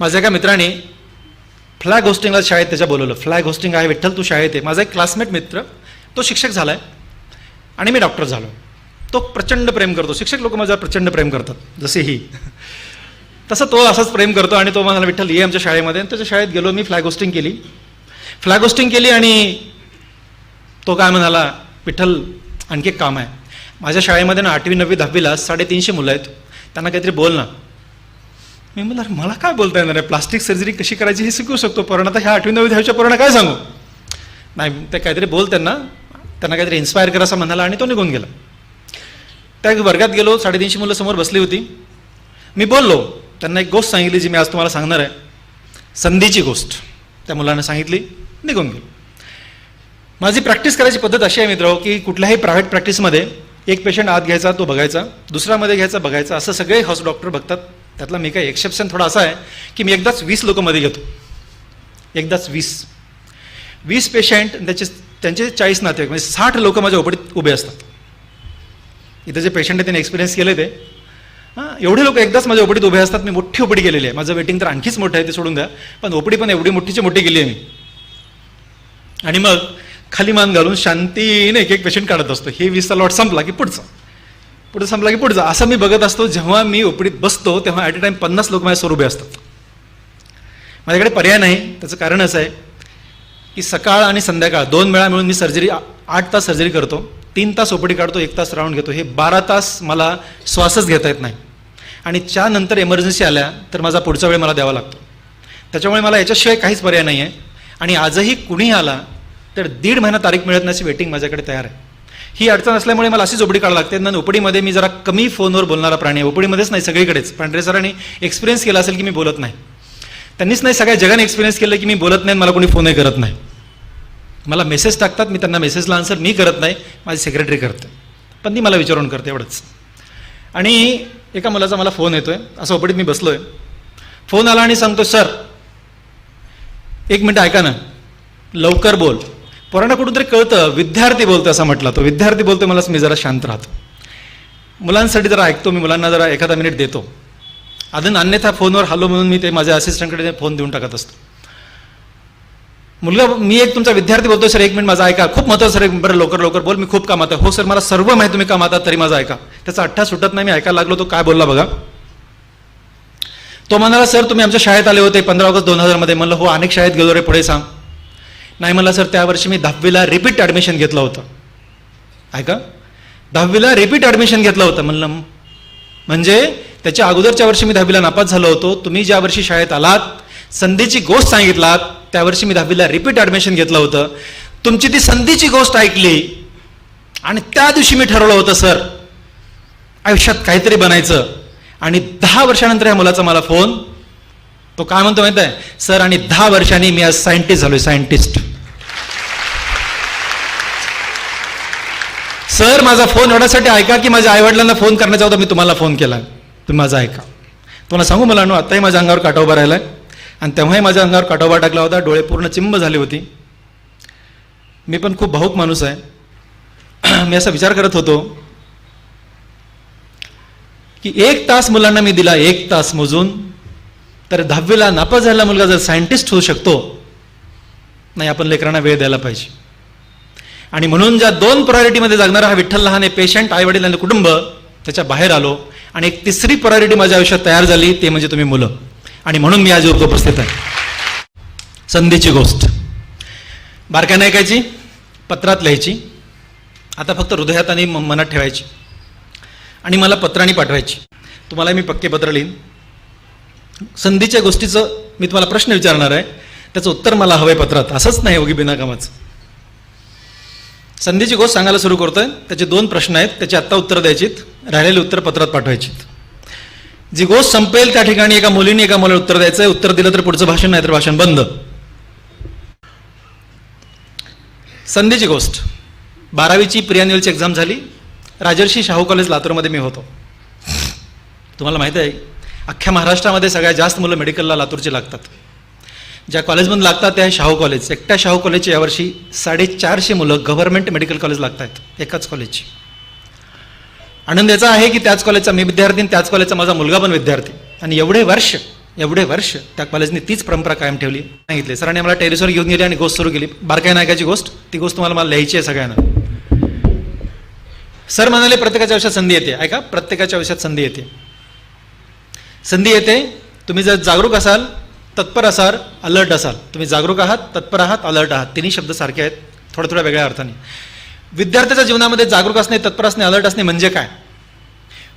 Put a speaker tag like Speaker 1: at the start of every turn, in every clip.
Speaker 1: माझ्या एका मित्राने फ्लॅग होस्टिंगला शाळेत त्याच्या बोलवलं. फ्लॅग होस्टिंग आहे विठ्ठल, तू शाळेत आहे. माझा एक क्लासमेट मित्र, तो शिक्षक झाला आहे आणि मी डॉक्टर झालो. तो प्रचंड प्रेम करतो. शिक्षक लोक माझ्यावर प्रचंड प्रेम करतात, जसे ही तसं तो असाच प्रेम करतो. आणि तो म्हणाला विठ्ठल ये आमच्या शाळेमध्ये. आणि त्याच्या शाळेत गेलो मी. फ्लॅग होस्टिंग केली आणि तो काय म्हणाला, विठ्ठल आणखी एक काम आहे. माझ्या शाळेमध्ये ना 8वी 9वी 10वीला 350 मुलं आहेत, त्यांना काहीतरी बोल ना. मी म्हणाला मला काय बोलता येणार आहे, प्लास्टिक सर्जरी कशी करायची हे शिकवू शकतो, पण आता ह्या 8वी 9वी 10वीच्या पोरांना काय सांगू. नाही ते काहीतरी बोल, त्यांना काहीतरी इन्स्पायर करा असं म्हणाला आणि तो निघून गेला. त्या वर्गात गेलो, 350 मुलं समोर बसली होती. मी बोललो, त्यांना एक गोष्ट सांगितली जी मी आज तुम्हाला सांगणार आहे, संधीची गोष्ट. त्या मुलांना सांगितली, निघून गेलो. माझी प्रॅक्टिस करायची पद्धत अशी आहे मित्र, की कुठल्याही प्रायव्हेट प्रॅक्टिसमध्ये एक पेशंट आत घ्यायचा, तो बघायचा, दुसऱ्यामध्ये घ्यायचा, बघायचा, असं सगळे हाऊस डॉक्टर बघतात. त्यातला मी काही एक्सेप्शन थोडा असा आहे की मी एकदाच 20 लोक मध्ये घेतो. एकदाच 20 पेशंट, त्यांचे 40 नातेवाईक, म्हणजे 60 लोक माझ्या ओपडीत उभे असतात. इथं जे पेशंट आहे त्यांनी एक्सपिरियन्स केले ते, एवढे लोक एकदाच माझ्या ओपडीत उभे असतात. मी मोठी ओपडी केलेली आहे, माझं वेटिंग तर आणखीच मोठं आहे, ते सोडून द्या, पण ओपडी पण एवढी मोठीची मोठी केली आहे मी. आणि मग खाली मान घालून शांतीने एक पेशंट काढत असतो. हे 20चा लॉट संपला की पुढे संपला की पुढचा, असं मी बघत असतो. जेव्हा मी ओपडीत बसतो तेव्हा ॲट अ टाइम 50 लोक माझ्या उभे असतात. माझ्याकडे पर्याय नाही. त्याचं कारण असं आहे की सकाळ आणि संध्याकाळ 2 वेळा मिळून मी सर्जरी 8 तास सर्जरी करतो, 3 तास ओपडी काढतो, 1 तास राऊंड घेतो. हे 12 तास मला श्वासच घेता येत नाही. आणि त्यानंतर एमर्जन्सी आल्या तर माझा पुढचा वेळ मला द्यावा लागतो. त्याच्यामुळे मला याच्याशिवाय काहीच पर्याय नाही आहे. आणि आजही कुणीही आला तर 1.5 महिना तारीख मिळत नसल्याची वेटिंग माझ्याकडे तयार आहे. ही अडचण असल्यामुळे मला अशीच ओपडी काढावी लागते. ना ओपडीमध्ये मी जरा कमी फोनवर बोलणारा प्राणी आहे. ओपडीमध्येच नाही, सगळीकडेच. पांढरे सरांनी एक्सपिरियन्स केला असेल की मी बोलत नाही. त्यांनीच नाही, सगळ्या जगाने एक्सपिरियन्स केलं की मी बोलत नाही, मला कोणी फोनही करत नाही. मला मेसेज टाकतात, मी त्यांना मेसेजला आन्सर मी करत नाही, माझी सेक्रेटरी करते, पण ती मला विचारून करते, एवढंच. आणि एका मुलाचा मला फोन येतोय, असं ओपडीत मी बसलोय. फोन आला आणि सांगतो, सर 1 मिनिट ऐका ना, लवकर बोल. पोरांना कुठून तरी कळतं विद्यार्थी बोलतो असं म्हटलं. तो विद्यार्थी बोलतोय, मला मी जरा शांत राहतो. मुलांसाठी जरा ऐकतो मी, मुलांना जरा एखादा मिनिट देतो. अन्यथा फोनवर हॅलो म्हणून मी ते माझ्या असिस्टंटकडे फोन देऊन टाकत असतो. मुलगा, मी एक तुमचा विद्यार्थी बोलतोय सर, 1 मिनिट माझा ऐका, खूप महत्त्वाचं सर, बरं लवकर बोल, मी खूप कामात आहे. हो सर, मला सर्व माहिती तुम्ही कामात आहात, तरी माझा ऐका. त्याचा अट्टा सुटत नाही, मी ऐकायला लागलो. तो काय बोलला बघा. तो म्हणाला, सर तुम्ही आमच्या शाळेत आले होते 15 ऑगस्ट 2000 मध्ये. म्हणलं हो, अनेक शाळेत गेलो रे, पुढे सांग. नाही म्हणला, सर त्यावर्षी मी 10वीला रिपीट ॲडमिशन घेतलं होतं. ऐका, 10वीला रिपीट ॲडमिशन घेतलं होतं. म्हणलं म्हणजे त्याच्या अगोदरच्या वर्षी मी 10वीला नापास झालो होतो. तुम्ही ज्या वर्षी शाळेत आलात, संधीची गोष्ट सांगितलात, त्या वर्षी मी 10वीला रिपीट ॲडमिशन घेतलं होतं. तुमची ती संधीची गोष्ट ऐकली आणि त्या दिवशी मी ठरवलं होतं सर आयुष्यात काहीतरी बनायचं. आणि 10 वर्षानंतर या मुलाचा मला फोन, तो काय म्हणतो माहिती आहे, सर आणि 10 वर्षांनी मी आज सायंटिस्ट झालोय, सायंटिस्ट. सर माझा फोन एवढ्यासाठी ऐका की माझ्या आईवडिलांना फोन करण्याचा होता, मी तुम्हाला फोन केला, तुम्ही माझा ऐका. तुम्हाला सांगू मला आताही माझ्या अंगावर काटा उभा राहिलाय आणि तेव्हाही माझ्या अंगावर काटा उभा टाकला होता. डोळे पूर्ण चिंब झाली होती. मी पण खूप भावुक माणूस आहे. मी असा विचार करत होतो की 1 तास मुलांना मी दिला, 1 तास मोजून, तर 10वीला नापास झालेला मुलगा जर सायंटिस्ट होऊ शकतो, नाही आपण लेकरांना वेळ द्यायला पाहिजे. आणि म्हणून ज्या 2 प्रायोरिटीमध्ये जगणारा हा विठ्ठल लहाने, पेशंट, आई वडील आणि कुटुंब, त्याच्या बाहेर आलो. आणि एक 3री प्रायोरिटी माझ्या आयुष्यात तयार झाली, ते म्हणजे तुम्ही मुलं. आणि म्हणून मी आज उपस्थित आहे. संधीची गोष्ट बारकाईने ऐकायची, पत्रात लिहायची, आता फक्त हृदयात आणि मनात ठेवायची आणि मला पत्रांनी पाठवायची. तुम्हाला मी पक्के पत्र लिहीन. संधीच्या गोष्टीचं मी तुम्हाला प्रश्न विचारणार आहे, त्याचं उत्तर मला हवंय पत्रात, असंच नाही उगी बिनाकामाचं. संधीची गोष्ट सांगायला सुरू करतोय. त्याचे 2 प्रश्न आहेत, त्याची आत्ता उत्तर द्यायचीत, राहिलेली उत्तर पत्रात पाठवायचीत. जी गोष्ट संपेल त्या ठिकाणी एका मुलीने एका मुलाला उत्तर द्यायचंय. उत्तर दिलं तर पुढचं भाषण, नाही तर भाषण बंद. संधीची गोष्ट. 12वीची प्री ॲन्युअलची एक्झाम झाली. राजर्षी शाहू कॉलेज लातूरमध्ये मी होतो. तुम्हाला माहिती आहे अख्ख्या महाराष्ट्रामध्ये सगळ्यात जास्त मुलं मेडिकलला लातूरची लागतात. ज्या कॉलेजमधून लागतात त्या शाहू कॉलेज. एकट्या शाहू कॉलेजची यावर्षी 450 मुलं गव्हर्नमेंट मेडिकल कॉलेज लागत आहेत, एकाच कॉलेजची. आनंद याचा आहे की त्याच कॉलेजचा मी विद्यार्थी, त्याच कॉलेजचा माझा मुलगा पण विद्यार्थी. आणि एवढे एवढे वर्ष त्या कॉलेजने तीच परंपरा कायम ठेवली. सांगितले सरांनी मला टेरेसवर घेऊन गेले आणि गोष्ट सुरू केली. बारकाई नायकाची गोष्ट, ती गोष्ट मला लिहायची आहे सगळ्यांना. सर म्हणाले प्रत्येकाच्या आयुष्यात संधी येते. ऐका, प्रत्येकाच्या आयुष्यात संधी येते. संधी येते, तुम्ही जर जागरूक असाल, तत्पर असाल, अलर्ट असाल. तुम्ही जागरूक आहात, तत्पर आहात, अलर्ट आहात, तिन्ही शब्द सारखे आहेत, थोड्या थोड्या वेगळ्या अर्थाने. विद्यार्थ्याच्या जीवनामध्ये जागरूक असणे, तत्पर असणे, अलर्ट असणे म्हणजे काय?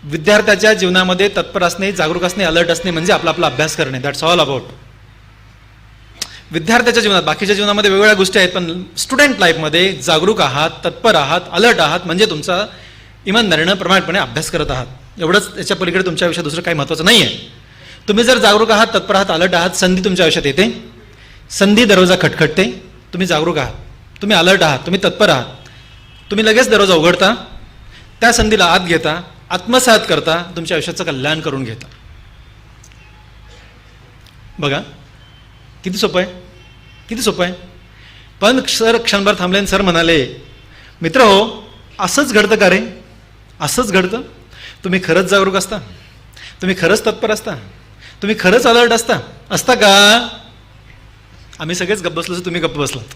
Speaker 1: विद्यार्थ्याच्या जीवनामध्ये तत्पर असणे, जागरूक असणे, अलर्ट असणे म्हणजे आपला अभ्यास करणे. That's all about. विद्यार्थ्याच्या जीवनात, बाकीच्या जीवनामध्ये वेगवेगळ्या गोष्टी आहेत, पण स्टुडंट लाईफमध्ये जागरूक आहात, तत्पर आहात, अलर्ट आहात म्हणजे तुमचा इमानदारीनं प्रामाणिकपणे अभ्यास करत आहात. एवढंच. त्याच्या पलीकडे तुमच्या आयुष्यात दुसरं काही महत्त्वाचं नाही आहे. तुम्ही जर जागरूक आहात, तत्पर आहात, अलर्ट आहात, संधी तुमच्या आयुष्यात येते. संधी दरवाजा खटखटते. तुम्ही जागरूक आहात, तुम्ही अलर्ट आहात, तुम्ही तत्पर आहात, तुम्ही लगेच दरवाजा उघडता, त्या संधीला आत घेता, आत्मसात करता, तुमच्या आयुष्याचं कल्याण करून घेता. बघा किती सोपं आहे, किती सोपं आहे. पण सर क्षणभर थांबले आणि सर म्हणाले, मित्र हो, असंच घडतं का रे? असंच घडतं? तुम्ही खरंच जागरूक असता? तुम्ही खरंच तत्पर असता? तुम्ही खरंच अलर्ट असता का? आम्ही सगळेच गप्प बसलो, तुम्ही गप्प बसलात.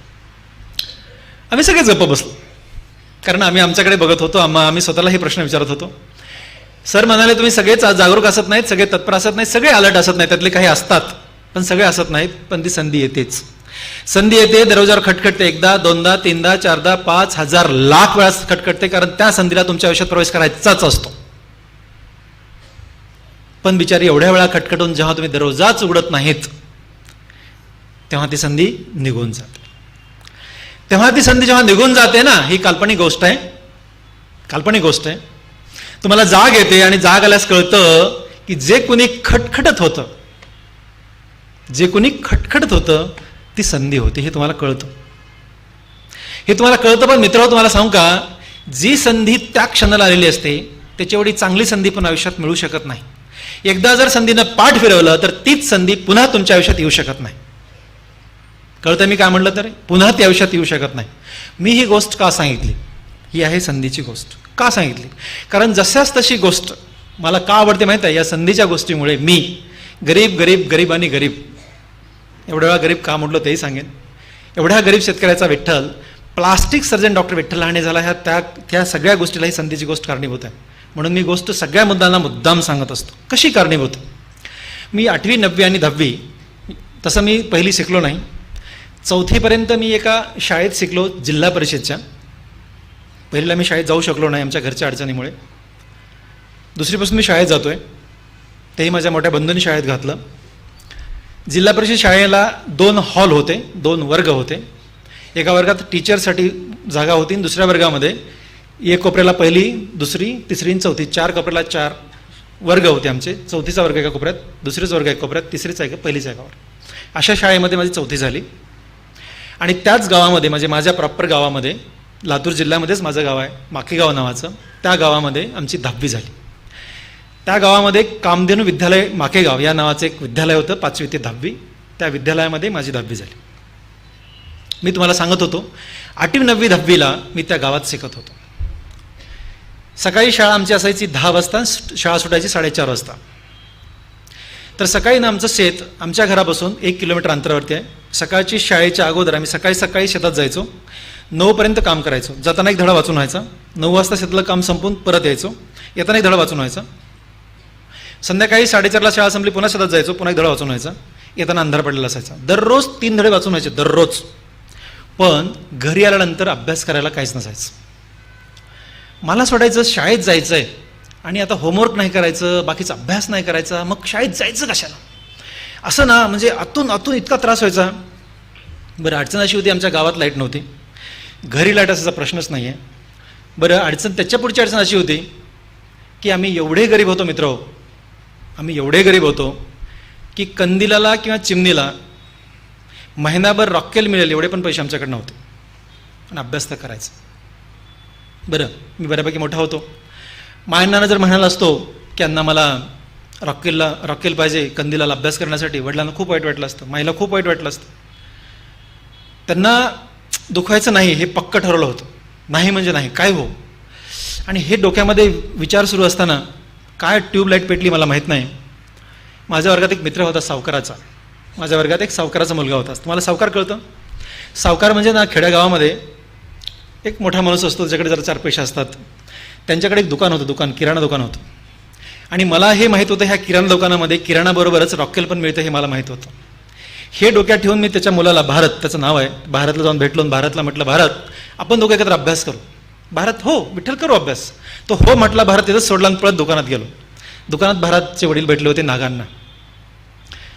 Speaker 1: आम्ही सगळेच गप्प बसलो, कारण आम्ही आमच्याकडे बघत होतो. आम्ही स्वतःला हे प्रश्न विचारत होतो. सर म्हणाले, तुम्ही सगळेच जागरूक असत नाहीत, सगळे तत्पर असत नाहीत, सगळे अलर्ट असत नाहीत, त्यातले काही असतात, पण सगळे असत नाहीत. पण ती संधी येतेच. संधी येते, दरवाजावर खटखटते. एकदा, दोनदा, तीनदा, चारदा, 5,000 लाख वेळा खटखटते, कारण त्या संधीला तुमच्या आयुष्यात प्रवेश करायचाच असतो. पण बिचारी एवढ्या वेळा खटखटून जेव्हा तुम्ही दरवाजाच उघडत नाहीत, तेव्हा ती संधी निघून जाते. तेव्हा ती संधी जेव्हा निघून जाते ना, ही काल्पनिक गोष्ट आहे. काल्पनिक गोष्ट आहे. तुम्हाला जाग येते आणि जाग आल्यास कळतं की जे कुणी खटखटत होतं, जे कुणी खटखटत होतं ती संधी होती. हे तुम्हाला कळतं. हे तुम्हाला कळतं. पण मित्रांनो, तुम्हाला सांगू का, जी संधी त्या क्षणाला आलेली असते त्याची एवढी चांगली संधी पण आयुष्यात मिळू शकत नाही. एकदा जर संधीनं पाठ फिरवलं तर तीच संधी पुन्हा तुमच्या आयुष्यात येऊ शकत नाही. कळतं मी काय म्हणलं? तर पुन्हा ती आयुष्यात येऊ शकत नाही. मी ही गोष्ट का सांगितली? ही आहे संधीची गोष्ट. का सांगितली? कारण जशाच तशी गोष्ट मला का आवडते माहीत आहे? या संधीच्या गोष्टीमुळे मी गरीब आणि गरीब, एवढ्या वेळा गरीब का म्हटलं तेही सांगेन. एवढ्या गरीब शेतकऱ्याचा Vitthal plastic surgeon doctor Vitthal Lahane झाला, ह्या त्या सगळ्या गोष्टीला ही संधीची गोष्ट कारणीभूत आहे. म्हणून मी गोष्ट सगळ्या मुद्द्यांना मुद्दाम सांगत असतो. कशी कारणीभूत? मी 8वी 9वी आणि 10वी, तसं मी पहिली शिकलो नाही. 4थीपर्यंत मी एका शाळेत शिकलो, जिल्हा परिषदच्या. पहिलीला मी शाळेत जाऊ शकलो नाही आमच्या घरच्या अडचणीमुळे. 2रीपासून मी शाळेत जातोय, तेही माझ्या मोठ्या बंधूंनी शाळेत घातलं. जिल्हा परिषद शाळेला 2 हॉल होते, 2 वर्ग होते. एका वर्गात टीचरसाठी जागा होती, दुसऱ्या वर्गामध्ये एक कोपऱ्याला 1ली, 2री, 3री आणि 4थी, 4 कोपऱ्याला 4 वर्ग होते आमचे. 4थीचा वर्ग एका कोपऱ्यात, 2रीचा वर्ग एका कोपऱ्यात, 3रीचा एका, 1लीचा एकावर. अशा शाळेमध्ये माझी 4थी झाली. आणि त्याच गावामध्ये, म्हणजे माझ्या प्रॉपर गावामध्ये, लातूर जिल्ह्यामध्येच माझं गाव आहे, माकेगाव नावाचं, त्या गावामध्ये आमची 10वी झाली. त्या गावामध्ये कामधेनू विद्यालय माकेगाव या नावाचं एक विद्यालय होतं, 5वी ते 10वी. त्या विद्यालयामध्ये माझी 10वी झाली. मी तुम्हाला सांगत होतो, 8वी 9वी 10वीला मी त्या गावात शिकत होतो. सकाळी शाळा आमची असायची 10 वाजता, शाळा सुटायची 4:30 वाजता. तर सकाळी ना आमचं शेत आमच्या घरापासून 1 किलोमीटर अंतरावरती आहे. सकाळची शाळेच्या अगोदर आम्ही सकाळी शेतात जायचो. 9पर्यंत काम करायचो. जाताना एक धडा वाचून व्हायचा. 9 वाजता शेतातलं काम संपून परत यायचो. येताना एक धडा वाचून व्हायचा. संध्याकाळी 4:30ला शाळा संपली, पुन्हा शेतात जायचो, पुन्हा एक धडा वाचून व्हायचा. येताना अंधार पडलेला असायचा. दररोज 3 धडे वाचून व्हायचे, दररोज. पण घरी आल्यानंतर अभ्यास करायला काहीच नसायचं. मला असं वाटायचं शाळेत जायचं आहे आणि आता होमवर्क नाही करायचं, बाकीचा अभ्यास नाही करायचा, मग शाळेत जायचं कशाला? असं ना, म्हणजे आतून इतका त्रास व्हायचा. बरं, अडचण अशी होती, आमच्या गावात लाईट नव्हती, घरी लाईट असायचा प्रश्नच नाही आहे. बरं, त्याच्या पुढची अडचण अशी होती की आम्ही एवढे गरीब होतो मित्र, आम्ही एवढे गरीब होतो की कंदिलाला किंवा चिमणीला महिनाभर रॉकेल मिळेल एवढे पण पैसे आमच्याकडे नव्हते. पण अभ्यास तर करायचा. बरं, मी बऱ्यापैकी मोठा होतो. मायनानं जर म्हणाला असतो की अण्णा मला रॉकेल पाहिजे कंदिलाला अभ्यास करण्यासाठी, वडिलांना खूप वाईट वाटलं असतं, माईला खूप वाईट वाटलं असतं. त्यांना दुखवायचं नाही हे पक्क ठरवलं होतं. नाही म्हणजे नाही, काय हो. आणि हे डोक्यामध्ये विचार सुरू असताना काय ट्यूबलाईट पेटली मला माहीत नाही, माझ्या वर्गात एक मित्र होता सावकाराचा. माझ्या वर्गात एक सावकाराचा मुलगा होता. तुम्हाला सावकार कळतं? सावकार म्हणजे ना, खेड्यागावामध्ये एक मोठा माणूस असतो, त्याच्याकडे जरा 4 पैसे असतात. त्यांच्याकडे एक दुकान होतं, किराणा दुकान होतं. आणि मला हे माहीत होतं, ह्या किराणा दुकानामध्ये किराणाबरोबरच रॉकेल पण मिळतं हे मला माहीत होतं. हे डोक्यात ठेवून मी त्याच्या मुलाला, भारत त्याचं नाव आहे, भारतला जाऊन भेटलो. भारतला म्हटलं, भारत आपण दोघं एकत्र अभ्यास करू. भारत हो विठ्ठल करू अभ्यास. तो हो म्हटला. भारत तिथंच सोडला आणि पळत दुकानात गेलो. दुकानात भारतचे वडील भेटले होते नागांना.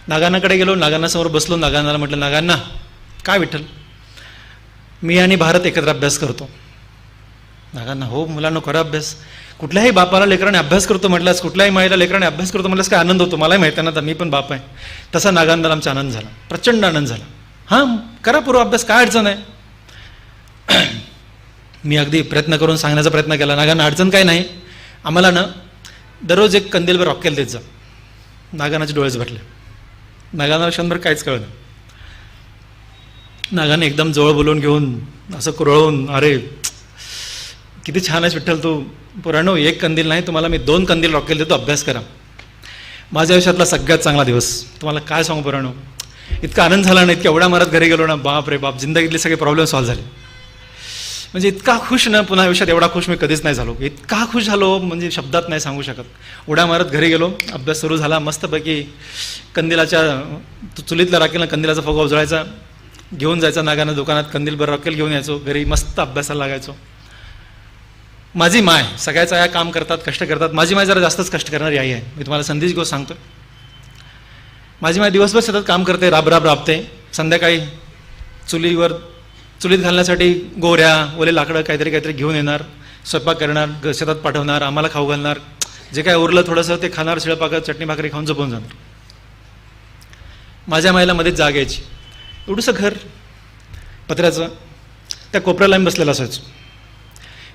Speaker 1: नागांनाकडे गेलो, नागांनासमोर बसलो. नागांनाला म्हटलं, नागांना काय विठ्ठल, मी आणि भारत एकत्र अभ्यास करतो. नागांना हो मुलांना करा अभ्यास. कुठल्याही बापाला लेकराने अभ्यास करतो म्हटल्यास, कुठल्याही माईला लेकराने अभ्यास करतो म्हटल्यास काय आनंद होतो. मलाही माहिती आहे ना, मी पण बाप आहे. तसा नागांना आमचा आनंद झाला, प्रचंड आनंद झाला. हां करा पूर्व अभ्यास, काय अडचण आहे. मी अगदी प्रयत्न करून सांगण्याचा प्रयत्न केला. नागांना अडचण काय नाही, आम्हाला ना दररोज एक कंदीलभर रॉकेल देत जा. नागांनाचे डोळेच भरले. नागांना क्षणभर काहीच कळलं. नागाने एकदम जवळ बोलवून घेऊन असं कुरळून, अरे किती छान आहेस विठ्ठल तू. पुराणो, एक कंदील नाही, तुम्हाला मी 2 कंदील रॉकेल देतो, अभ्यास करा. माझ्या आयुष्यातला सगळ्यात चांगला दिवस. तुम्हाला काय सांगू पुराणो, इतका आनंद झाला ना, इतक्या एवढ्या मारत घरी गेलो ना, बाप रे बाप, जिंदगीतले सगळे प्रॉब्लेम सॉल्व्ह झाले. म्हणजे इतका खुश ना, पुन्हा आयुष्यात एवढा खुश मी कधीच नाही झालो. इतका खुश झालो म्हणजे शब्दात नाही सांगू शकत. उड्या मारत घरी गेलो, अभ्यास सुरू झाला. मस्तपैकी कंदिलाच्या चुलीतल्या राखेला कंदिलाचा फुगा उजळायचा, घेऊन जायचा नागानं दुकानात, कंदीलभर रॉकेल घेऊन यायचो घरी, मस्त अभ्यासाला लागायचो. माझी माय सगळ्याच आया काम करतात, कष्ट करतात. माझी माय जरा जास्तच कष्ट करणारी आई आहे. मी तुम्हाला संदेश गोष्ट सांगतो. माझी माय दिवसभर सतत काम करते, राबते. संध्याकाळी चुलीत घालण्यासाठी गोऱ्या, ओले लाकडं काहीतरी घेऊन येणार, स्वयंपाक करणार, शेतात पाठवणार, आम्हाला खाऊ घालणार. जे काय उरलं थोडंसं ते खाणार, शिळपाकं चटणी भाकरी खाऊन झोपून जाणार. माझ्या मायला मध्येच जाग यायची. एवढंसं घर पत्र्याचं, त्या कोपऱ्याला आम्ही बसलेला असायचो.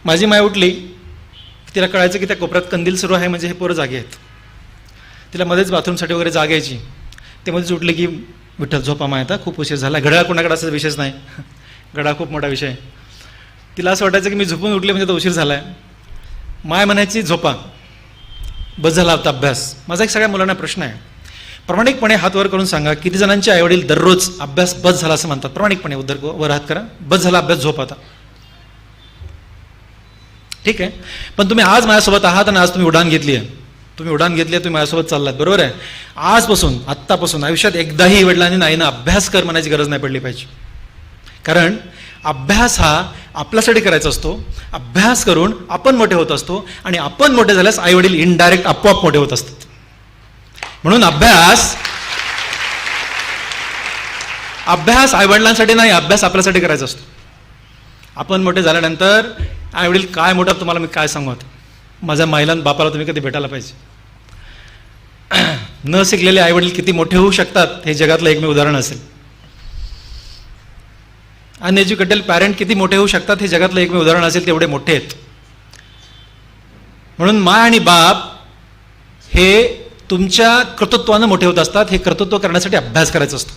Speaker 1: माझी माय उठली, तिला कळायचं की त्या कोपऱ्यात कंदील सुरू आहे म्हणजे हे पोरं जागे आहेत. तिला मध्येच बाथरूमसाठी वगैरे जाग यायची. ते मध्येच उठले की विठ्ठल झोपा माय, आता खूप उशीर झाला. घड्याळ कोणाकडे असा विषयच नाही, घड्याळ खूप मोठा विषय. तिला असं वाटायचं की मी झोपून उठले म्हणजे तो उशीर झाला आहे. माय म्हणायची झोपा, बस झाला आता अभ्यास. माझा एक सगळ्या मुलांना प्रश्न आहे, प्रामाणिकपणे हात वर करून सांगा, किती जणांचे आईवडील दररोज अभ्यास बस झाला असं म्हणतात? प्रामाणिकपणे वर हात करा, बस झाला अभ्यास, झोप आता. ठीक आहे, पण तुम्ही आज माझ्यासोबत आहात आणि आज तुम्ही उडान घेतली आहे, तुम्ही माझ्यासोबत चाललात, बरोबर आहे. आजपासून, आत्तापासून आयुष्यात एकदाही वडिलांनी नाही ना अभ्यास कर म्हणायची गरज नाही पडली पाहिजे. कारण अभ्यास हा आपल्यासाठी करायचा असतो. अभ्यास करून आपण मोठे होत असतो आणि आपण मोठे झाल्यास आई वडील इनडायरेक्ट आपोआप मोठे होत असतात. म्हणून अभ्यास आई वडिलांसाठी नाही, अभ्यास आपल्यासाठी करायचा असतो. आपण मोठे झाल्यानंतर आई वडील काय मोठा, तुम्हाला मी काय सांगू आता. माझ्या माईला बापाला तुम्ही कधी भेटायला पाहिजे. न शिकलेले आई वडील किती मोठे होऊ शकतात हे जगातलं एकमेव उदाहरण असेल. अनएज्युकेटेड पॅरेंट किती मोठे होऊ शकतात हे जगातलं एकमेव उदाहरण असेल, तेवढे मोठे आहेत. म्हणून माय आणि बाप हे तुमच्या कर्तृत्वानं मोठे होत असतात. हे कर्तृत्व करण्यासाठी अभ्यास करायचा असतो.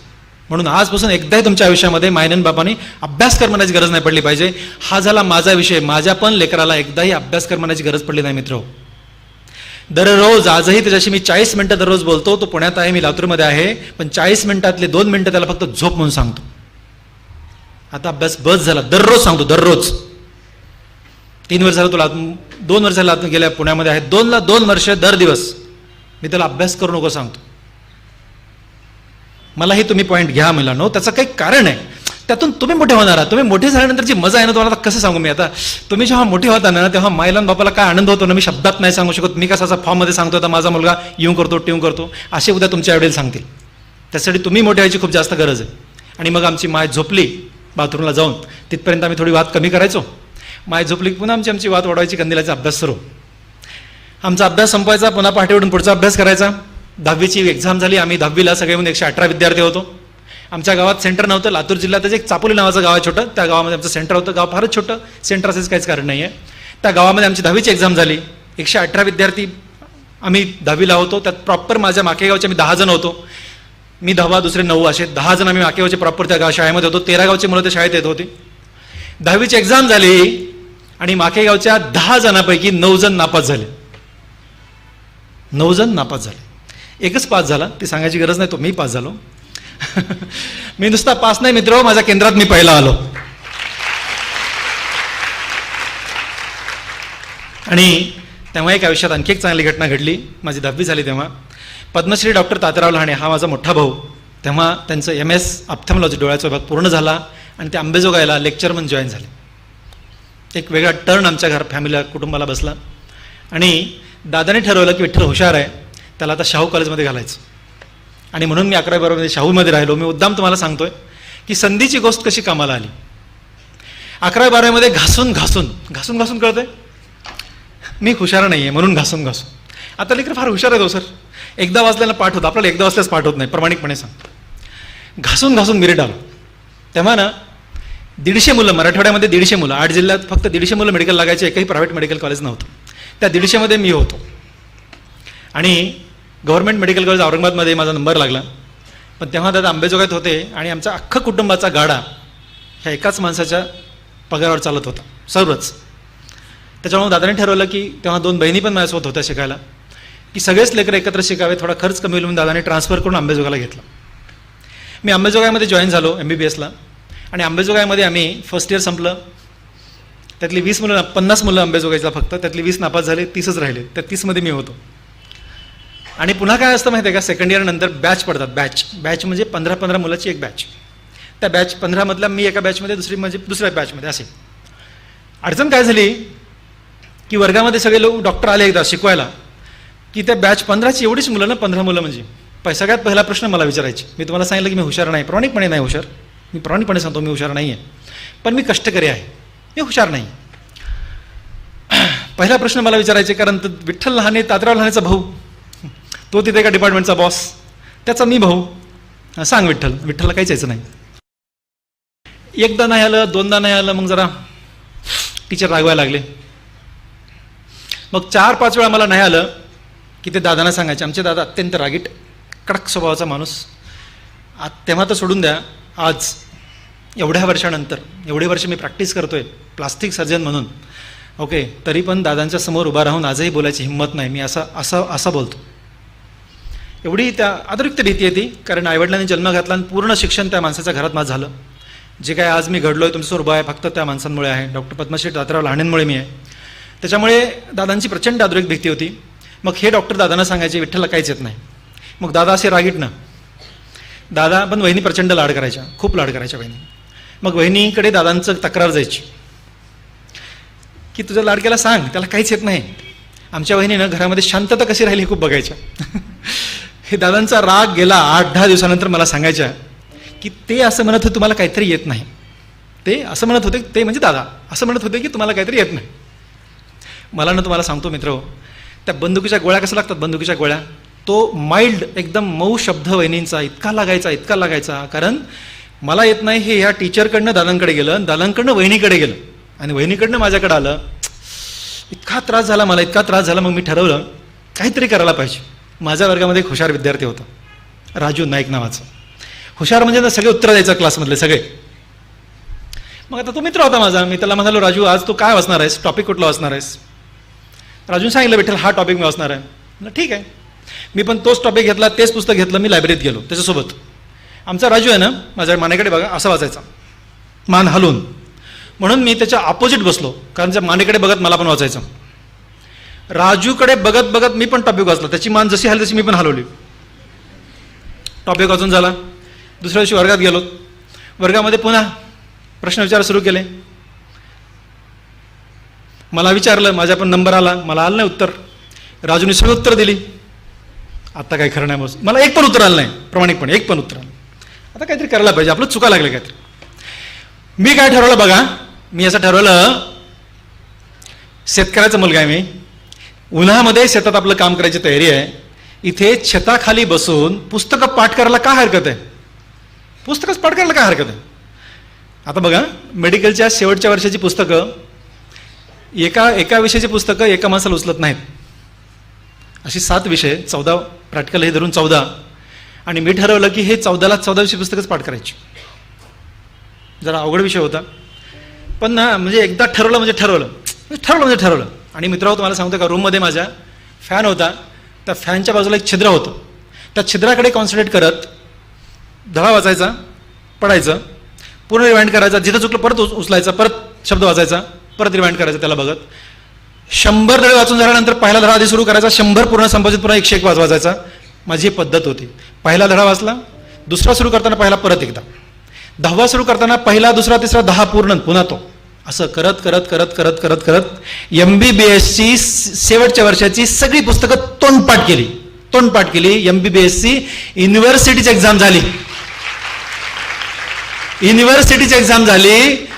Speaker 1: म्हणून आजपासून एकदाही तुमच्या आयुष्यामध्ये मायन बापाने अभ्यास कर म्हणायची गरज नाही पडली पाहिजे. हा झाला माझा विषय. माझ्या पण लेकराला एकदाही अभ्यास कर म्हणायची गरज पडली नाही मित्र. दररोज, आजही त्याच्याशी मी 40 मिनिटं दररोज बोलतो. तो पुण्यात आहे, मी लातूरमध्ये आहे, पण 40 मिनिटातले 2 मिनिटं त्याला फक्त झोप म्हणून सांगतो. आता अभ्यास बस झाला, दररोज सांगतो, दररोज. 3 वर्ष झालं तुला, 2 वर्ष झाला गेल्या पुण्यामध्ये आहे, 2 वर्ष दर दिवस मी त्याला अभ्यास करू नको सांगतो. मलाही तुम्ही पॉईंट घ्या मुलांनो, त्याचं काही कारण आहे. त्यातून तुम्ही मोठे होणार आहात. तुम्ही मोठे झाल्यानंतरची मजा आहे ना, तुम्हाला कसं सांगू मी आता. तुम्ही जेव्हा मोठे होता ना, तेव्हा मायला बापाला काय आनंद होतो ना, मी शब्दात नाही सांगू शकत. मी कसा फॉर्ममध्ये सांगतो, आता माझा मुलगा येऊन करतो, टिऊन करतो, असे उद्या तुमच्या आईवडील सांगतील. त्यासाठी तुम्ही मोठे व्हायची खूप जास्त गरज आहे. आणि मग आमची माय झोपली बाथरूमला जाऊन, तिथपर्यंत आम्ही थोडी वाद कमी करायचो. माय झोपली पुन्हा आमची वाद वाढवायची, कंदिलाचा अभ्यास सुरू. आमचा अभ्यास संपवायचा, पुन्हा पहाटे उठून पुढचा अभ्यास करायचा. 10वीची एक्झाम झाली. आम्ही 10वीला सगळे म्हणून 118 विद्यार्थी होतो. आमच्या गावात सेंटर नव्हतं. लातूर जिल्ह्यात एक चापोली नावाचं गाव आहे छोटं, त्या गावामध्ये आमचं सेंटर होतं. गाव फारच छोटं, सेंटर असेच काहीच कारण नाही आहे. त्या गावामध्ये आमची 10वीची एक्झाम झाली. 118 विद्यार्थी आम्ही 10वीला होतो. त्यात प्रॉपर माझ्या माकेगावचे आम्ही 10 जण होतो. मी 10वा, दुसरे 9 असे 10 जण आम्ही माकेगावचे प्रॉपर त्या शाळेमध्ये होतो. 13 गावचे मुलं त्या शाळेत येत होती. 10वीची एक्झाम झाली आणि माकेगावच्या 10 जणांपैकी 9 जण नापास झाले. 9 जण नापास झाले. एकच पास झाला, ती सांगायची गरज नाही, तो मी पास झालो. मी नुसता पास नाही मित्र, माझ्या केंद्रात मी पहिला आलो. आणि तेव्हा एक आयुष्यात आणखी एक चांगली घटना घडली. माझी 10वी झाली तेव्हा पद्मश्री डॉक्टर तात्याराव लहाने हा माझा मोठा भाऊ, तेव्हा त्यांचं MS ऑप्थॅल्मॉलॉजी डोळ्याचा विभाग पूर्ण झाला आणि ते अंबेजोगाईला लेक्चर म्हणून जॉईन झाले. एक वेगळा टर्न आमच्या फॅमिलीला कुटुंबाला बसला. आणि दादाने ठरवलं की विठ्ठल हुशार आहे, त्याला आता शाहू कॉलेजमध्ये घालायचं. आणि म्हणून मी 11वी-12वीमध्ये शाहूमध्ये राहिलो. मी मुद्दाम तुम्हाला सांगतोय की संधीची गोष्ट कशी कामाला आली. 11वी-12वीमध्ये घासून घासून कळतंय मी हुशार नाही आहे म्हणून घासून. आता लेकर फार हुशार आहे तो सर, एकदा वाचल्याला पाठ होतं, आपल्याला एकदा वाचल्यास पाठ होत नाही, प्रामाणिकपणे सांग. घासून मेरिट आलो. तेव्हा ना 150 मुलं, मराठवाड्यामध्ये 150 मुलं, 8 जिल्ह्यात फक्त 150 मुलं मेडिकल लागायचे, एकही प्रायव्हेट मेडिकल कॉलेज नव्हतं. त्या 150मध्ये मी होतो. आणि गव्हर्नमेंट मेडिकल कॉलेज औरंगाबादमध्ये माझा नंबर लागला. पण तेव्हा दादा अंबेजोगाईत होते आणि आमचा अख्खा कुटुंबाचा गाडा ह्या एकाच माणसाच्या पगारावर चालत होता सर्वच. त्याच्यामुळे दादाने ठरवलं की तेव्हा 2 बहिणी पण माझ्यासोबत होत्या शिकायला, की सगळेच लेकर एकत्र शिकावे, थोडा खर्च कमी होईल म्हणून दादाने ट्रान्सफर करून अंबेजोगाईला घेतला. मी अंबेजोगाईमध्ये जॉईन झालो MBBSला. आणि अंबेजोगाईमध्ये आम्ही फर्स्ट इयर संपलं. त्यातली 50 मुलं अंबेजोगाईला फक्त, त्यातली 20 नापास झाले, 30च राहिले. त्या 30मध्ये मी होतो. आणि पुन्हा काय असतं माहिती आहे का, सेकंड इयर नंतर बॅच पडतात. बॅच म्हणजे 15 मुलाची एक बॅच. त्या बॅच 15मधला मी एका बॅचमध्ये, दुसरी म्हणजे दुसऱ्या बॅचमध्ये. असे अडचण काय झाली की वर्गामध्ये सगळे लोक डॉक्टर आले एकदा शिकवायला, की त्या बॅच 15ची एवढीच मुलं ना, 15 मुलं म्हणजे. सगळ्यात पहिला प्रश्न मला विचारायचे. मी तुम्हाला सांगितलं की मी हुशार नाही, प्रामाणिकपणे नाही हुशार. मी प्रामाणिकपणे सांगतो मी हुशार नाही आहे, पण मी कष्टकरी आहे, मी हुशार नाही. पहिला प्रश्न मला विचारायचे, कारण विठ्ठल लहाने तात्याराव लहानेचा भाऊ, तो तिथे एका डिपार्टमेंटचा बॉस, त्याचा मी भाऊ. सांग विठ्ठलला काहीच यायचं नाही. एकदा नाही आलं, 2दा नाही आलं, मग जरा टीचर रागवायला लागले. मग 4-5 वेळा मला नाही आलं की ते दादांना सांगायचे. आमचे दादा अत्यंत रागीट, कडक स्वभावाचा माणूस. तेव्हा तर सोडून द्या, आज एवढ्या वर्षानंतर, एवढे वर्ष मी प्रॅक्टिस करतोय प्लास्टिक सर्जन म्हणून, ओके, तरी पण दादांच्या समोर उभा राहून आजही बोलायची हिंमत नाही. मी असं बोलतो. एवढी त्या अतिरिक्त भीती येते, कारण आईवडिलांनी जन्म घातला आणि पूर्ण शिक्षण त्या माणसाच्या घरात माझं झालं. जे काय आज मी घडलोय तुमच्यासमोर उभा आहे, फक्त त्या माणसांमुळे आहे. डॉक्टर पद्मश्री तात्याराव लहानेंमुळे मी आहे. त्याच्यामुळे दादांची प्रचंड अतिरिक्त भीती होती. मग हे डॉक्टर दादांना सांगायचे विठ्ठलला काहीच येत नाही. मग दादा असे रागीट ना. दादा पण वहिनी प्रचंड लाड करायच्या, खूप लाड करायच्या वहिनी. मग वहिनीकडे दादांचं तक्रार जायची की तुझ्या लाडक्याला सांग त्याला काहीच येत नाही. आमच्या वहिनीनं घरामध्ये शांतता कशी राहिली हे खूप बघायच्या. हे दादांचा राग गेला 8-10 दिवसानंतर मला सांगायच्या की ते असं म्हणत होते तुम्हाला काहीतरी येत नाही. ते असं म्हणत होते, ते म्हणजे दादा असं म्हणत होते की तुम्हाला काहीतरी येत नाही. मला ना तुम्हाला सांगतो मित्र, त्या बंदुकीच्या गोळ्या कशा लागतात, बंदुकीच्या गोळ्या, तो माइल्ड एकदम मऊ शब्द वहिनींचा इतका लागायचा. कारण मला येत नाही हे ह्या टीचरकडनं दादांकडे गेलं, दादांकडनं वहिनीकडे गेलं आणि वहिनीकडनं माझ्याकडे आलं. इतका त्रास झाला मला, इतका त्रास झाला. मग मी ठरवलं काहीतरी करायला पाहिजे. माझ्या वर्गामध्ये एक हुशार विद्यार्थी होता, राजू नाईक नावाचा. हुशार म्हणजे ना सगळे उत्तर द्यायचं क्लासमधले सगळे. मग आता तो मित्र होता माझा. मी त्याला म्हणालो राजू आज तू काय वाचणार आहेस, टॉपिक कुठला वाचणार आहेस. राजून सांगितलं विठ्ठल हा टॉपिक मी वाचणार आहे. म्हटलं ठीक आहे. मी पण तोच टॉपिक घेतला, तेच पुस्तक घेतलं, मी लायब्ररीत गेलो त्याच्यासोबत. आमचा राजू आहे ना, माझ्या मानेकडे बघा असं वाचायचा, मान हलवून. म्हणून मी त्याच्या ऑपोजिट बसलो, कारण त्या मानेकडे बघत मला पण वाचायचं. राजूकडे बघत बघत मी पण टॉपिक वाचला. त्याची मान जशी हलली तशी मी पण हलवली. टॉपिक वाचून झाला. दुसऱ्या दिवशी वर्गात गेलो. वर्गामध्ये पुन्हा प्रश्न विचार सुरू केले. मला विचारलं, माझ्या पण नंबर आला, मला आलं नाही उत्तर. राजूने सगळी उत्तर दिली. आता काय खरं नाही, मला एक पण उत्तर आलं नाही, प्रामाणिकपणे एक पण उत्तर आलं. आता काहीतरी करायला पाहिजे, आपलं चुका लागलं काहीतरी. मी काय ठरवलं बघा, मी असं ठरवलं, शेतकऱ्याचा मुलगा आहे मी, उन्हामध्ये शेतात आपलं काम करायची तयारी आहे. इथे छताखाली बसून पुस्तकं पाठ करायला काय हरकत आहे, पुस्तकच पाठ करायला काय हरकत आहे. आता बघा, मेडिकलच्या शेवटच्या वर्षाची पुस्तकं, एका विषयाची पुस्तकं एका माणसाला उचलत नाहीत. अशी 7 विषय, 14 प्रॅक्टिकल हे धरून 14. आणि मी ठरवलं की हे 14ला 14 विषय पुस्तकच पाठ करायची. जरा अवघड विषय होता, पण ना म्हणजे एकदा ठरवलं म्हणजे ठरवलं. आणि मित्रांनो तुम्हाला सांगतो का, रूममध्ये माझ्या फॅन होता, त्या फॅनच्या बाजूला एक छिद्र होतं. त्या छिद्राकडे कॉन्सन्ट्रेट करत धडा वाचायचा, पडायचं, पूर्ण रिवाइंड करायचा, जिथं चुकलं परत उचलायचा, परत शब्द वाचायचा, परत रिवाइंड करायचा त्याला बघत. 100 धडे वाचून झाल्यानंतर पहिला धडा आधी सुरू करायचा, 100 पूर्ण संपादित पुन्हा 101 वाचायचा. माझी ही पद्धत होती. पहिला धडा वाचला, दुसरा सुरू करताना पहिला परत एकदा, 10वा सुरू करताना पहिला, दुसरा, तिसरा, 10 पूर्ण पुन्हा तो, असं करत करत करत करत करत करत MBBSची शेवटच्या वर्षाची सगळी पुस्तकं तोंडपाठ केली. MBBSची युनिव्हर्सिटीची एक्झाम झाली.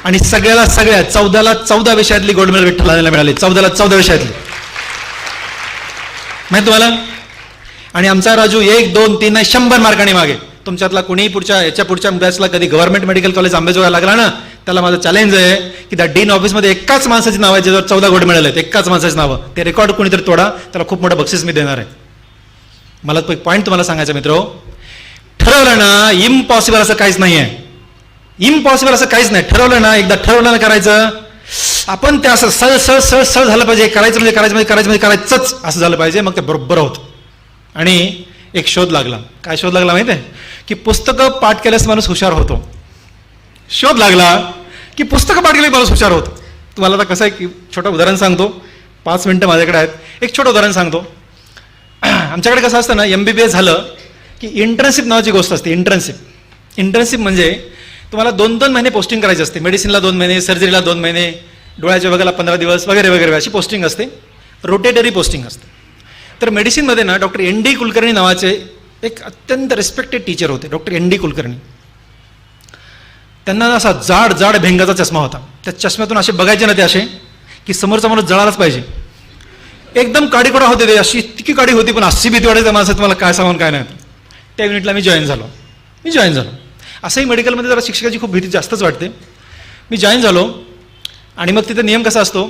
Speaker 1: आणि सगळ्या 14 विषयातली गोल्ड मेडल विठ्ठलाला मिळाली. 14 विषयातली, माहिती तुम्हाला. आणि आमचा राजू 1, 2, 3 नाही 100 मार्कांनी मागे. तुमच्यातला कोणी पुढच्या बॅचला कधी गव्हर्नमेंट मेडिकल कॉलेज आंबेजोगाई लागला ना, त्याला माझं चॅलेंज आहे की त्या डीन ऑफिसमध्ये एकाच माणसाची नाव आहे ज्याच्यावर 14 गोल्ड मेडल आहेत. एकाच माणसाची नावं, ते रेकॉर्ड कोणीतरी तोडा, त्याला खूप मोठं बक्षीस मी देणार आहे. मला तो एक पॉईंट तुम्हाला सांगायचा मित्र, ठरवलं ना इम्पॉसिबल असं काहीच नाही आहे. ठरवलं ना, एकदा ठरवलं ना करायचं, आपण ते असं सळ झालं पाहिजे. करायचंच असं झालं पाहिजे, मग ते बरोबर होतं. आणि एक शोध लागला. काय शोध लागला माहिती आहे? की पुस्तकं पाठ केल्यास माणूस हुशार होतो. शोध लागला की पुस्तकं पाठ केली माणूस हुशार होतो. तुम्हाला आता कसं आहे की छोटं उदाहरण सांगतो, 5 मिनिटं माझ्याकडे आहेत. एक छोटं उदाहरण सांगतो. आमच्याकडे कसं असतं ना, MBBS झालं की इंटर्नशिप नावाची गोष्ट असते. इंटर्नशिप म्हणजे तुम्हाला 2-2 महिने पोस्टिंग करायची असते. मेडिसिनला 2 महिने, सर्जरीला 2 महिने, डोळ्याच्या बघायला 15 दिवस वगैरे वगैरे अशी पोस्टिंग असते. रोटेटरी पोस्टिंग असते. तर मेडिसिनमध्ये ना डॉक्टर ND कुलकर्णी नावाचे एक अत्यंत रिस्पेक्टेड टीचर होते, डॉक्टर ND कुलकर्णी. त्यांना असा जाड भेंगाचा चष्मा होता. त्या चष्म्यातून असे बघायचे ना ते असे की समोरचा माणूस जळालाच पाहिजे. एकदम काडीकोडा होते ते, अशी इतकी काडी होती, पण अशी भीती वाटायची माणसं, तुम्हाला काय सांगून काय नाही. त्या युनिटला मी जॉईन झालो. असंही मेडिकलमध्ये जरा शिक्षकाची खूप भीती जास्तच वाटते. मी जॉईन झालो आणि मग तिथे नियम कसा असतो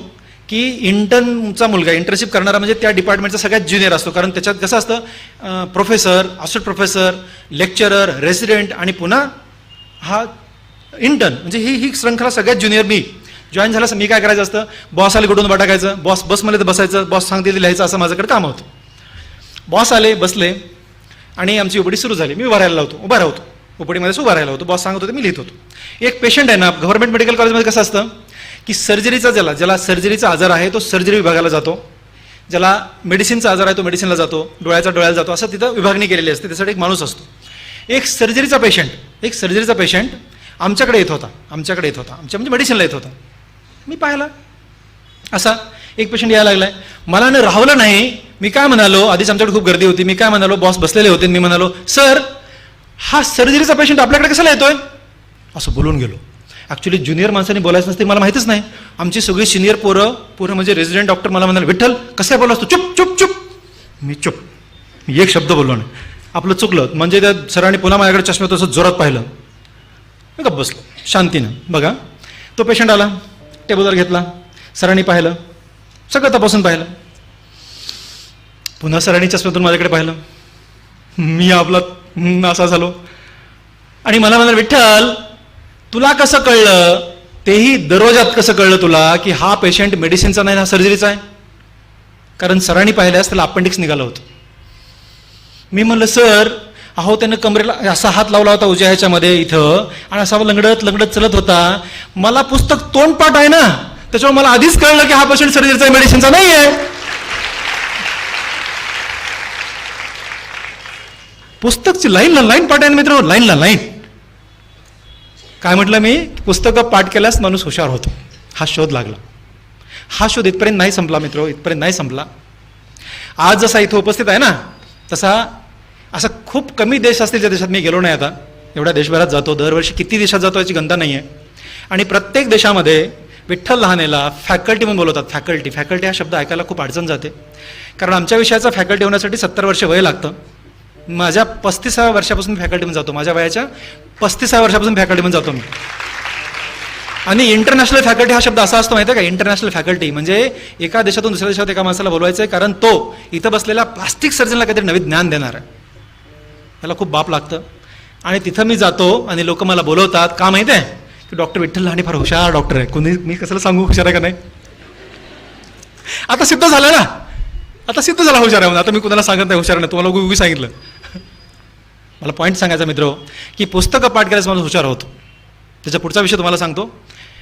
Speaker 1: की इंटर्नचा मुलगा, इंटर्नशिप करणारा म्हणजे त्या डिपार्टमेंटचा सगळ्यात ज्युनियर असतो. कारण त्याच्यात कसं असतं, professor, assistant professor, lecturer, resident आणि पुन्हा हा इंटर्न, म्हणजे ही श्रृंखला सगळ्यात ज्युनियर. मी जॉईन झालं, मी काय करायचं असतं, बॉस आले कुठून टाकायचं, बसमध्ये तर बसायचं, बॉस सांगते ते लिहायचं, असं माझ्याकडे काम होतं. बॉस आले, बसले आणि आमची ओपीडी सुरू झाली. मी उभा राहायला होतो. ओपीडीमध्येच उभा राहिला होतो. बॉस सांगत होते, मी लिहित होतो. एक पेशंट आहे ना, गव्हर्नमेंट मेडिकल कॉलेजमध्ये कसं असतं की सर्जरीचा ज्याला सर्जरीचा आजार आहे तो सर्जरी विभागाला जातो, ज्याला मेडिसिनचा आजार आहे तो मेडिसिनला जातो, डोळ्याला जातो, असं तिथं विभागणी केलेली असते. त्यासाठी एक माणूस असतो. एक सर्जरीचा पेशंट आमच्याकडे येत होता. आमच्या म्हणजे मेडिसिनला येत होता. मी पाहिला असा एक पेशंट यायला लागलाय. मला न राहवलं नाही. मी काय म्हणालो, आधीच आमच्याकडे खूप गर्दी होती. मी काय म्हणालो, बॉस बसलेले होते, मी म्हणालो, सर हा सर्जरीचा पेशंट आपल्याकडे कशाला येतोय, असं बोलून गेलो. ॲक्च्युली ज्युनियर माणसांनी बोलायचं नसते, मला माहितीच नाही. आमची सगळी सिनियर पोरं म्हणजे रेसिडेंट डॉक्टर मला म्हणाले, विठ्ठल कसं काय बोलला असतो, चुप. मी एक शब्द बोललो नाही. आपलं चुकलं. म्हणजे त्या सरांनी पुन्हा माझ्याकडे चष्म्यात असं जोरात पाहिलं. मी गप्प बसलो शांतीनं. बघा, तो पेशंट आला, टेबलवर घेतला, सरांनी पाहिलं, सगळं तपासून पाहिलं. पुन्हा सरांनी चष्म्यातून माझ्याकडे पाहिलं. मी आपला असा झालो आणि मला म्हणाल, विठ्ठल तुला कसं कळलं, तेही दररोजात कसं कळलं तुला की हा पेशंट मेडिसिनचा नाही, हा सर्जरीचा आहे? कारण सरांनी पाहिल्यास त्याला अपेंडिक्स निघालं होतं. मी म्हणलं, सर अहो त्यानं कमरेला असा हात लावला होता उजव्या ह्याच्यामध्ये इथं, आणि असा लंगडत चलत होता. मला पुस्तक तोंडपाठ आहे ना, त्याच्यावर मला आधीच कळलं की हा पेशंट सर्जरीचा आहे, मेडिसिनचा नाही आहे. पुस्तकची लाईन पाठ आहे मित्र, लाईन. काय म्हटलं मी, पुस्तकं पाठ केल्यास माणूस हुशार होतो. हा शोध लागला. हा शोध इथपर्यंत नाही संपला मित्र, इथपर्यंत नाही संपला. आज जसा इथं उपस्थित आहे ना, तसा असा खूप कमी देश असतील ज्या देशात मी गेलो नाही. आता एवढ्या देशभरात जातो, दरवर्षी किती देशात जातो याची गणना नाही आहे. आणि प्रत्येक देशामध्ये विठ्ठल लहानेला फॅकल्टी म्हणून बोलवतात. फॅकल्टी हा शब्द ऐकायला खूप अडचण जाते, कारण आमच्या विषयाचा फॅकल्टी होण्यासाठी 70 वर्ष वय लागतं. माझ्या 35व्या वर्षापासून फॅकल्टीमध्ये जातो. माझ्या वयाच्या 35व्या वर्षापासून फॅकल्टीमध्ये जातो मी. आणि इंटरनॅशनल फॅकल्टी हा शब्द असा असतो माहिती आहे का, इंटरनॅशनल फॅकल्टी म्हणजे एका देशातून दुसऱ्या देशात एका माणसाला बोलवायचं आहे, कारण तो इथं बसलेल्या प्लास्टिक सर्जनला काहीतरी नवीन ज्ञान देणार आहे. त्याला खूप बाप लागतं. आणि तिथं मी जातो आणि लोक मला बोलवतात. का माहिती आहे की डॉक्टर विठ्ठल लहाने फार हुशार डॉक्टर आहे. कोणी मी कशाला सांगू हुशार आहे का नाही, आता सिद्ध झालं ना, आता सिद्ध झाला हुशार आहे. आता मी कुणाला सांगत नाही हुशार नाही, तुम्हाला उगी सांगितलं. मला पॉईंट सांगायचा मित्र की पुस्तकं पाठ करायचं माझं हुशार होतो. त्याचा पुढचा विषय तुम्हाला सांगतो.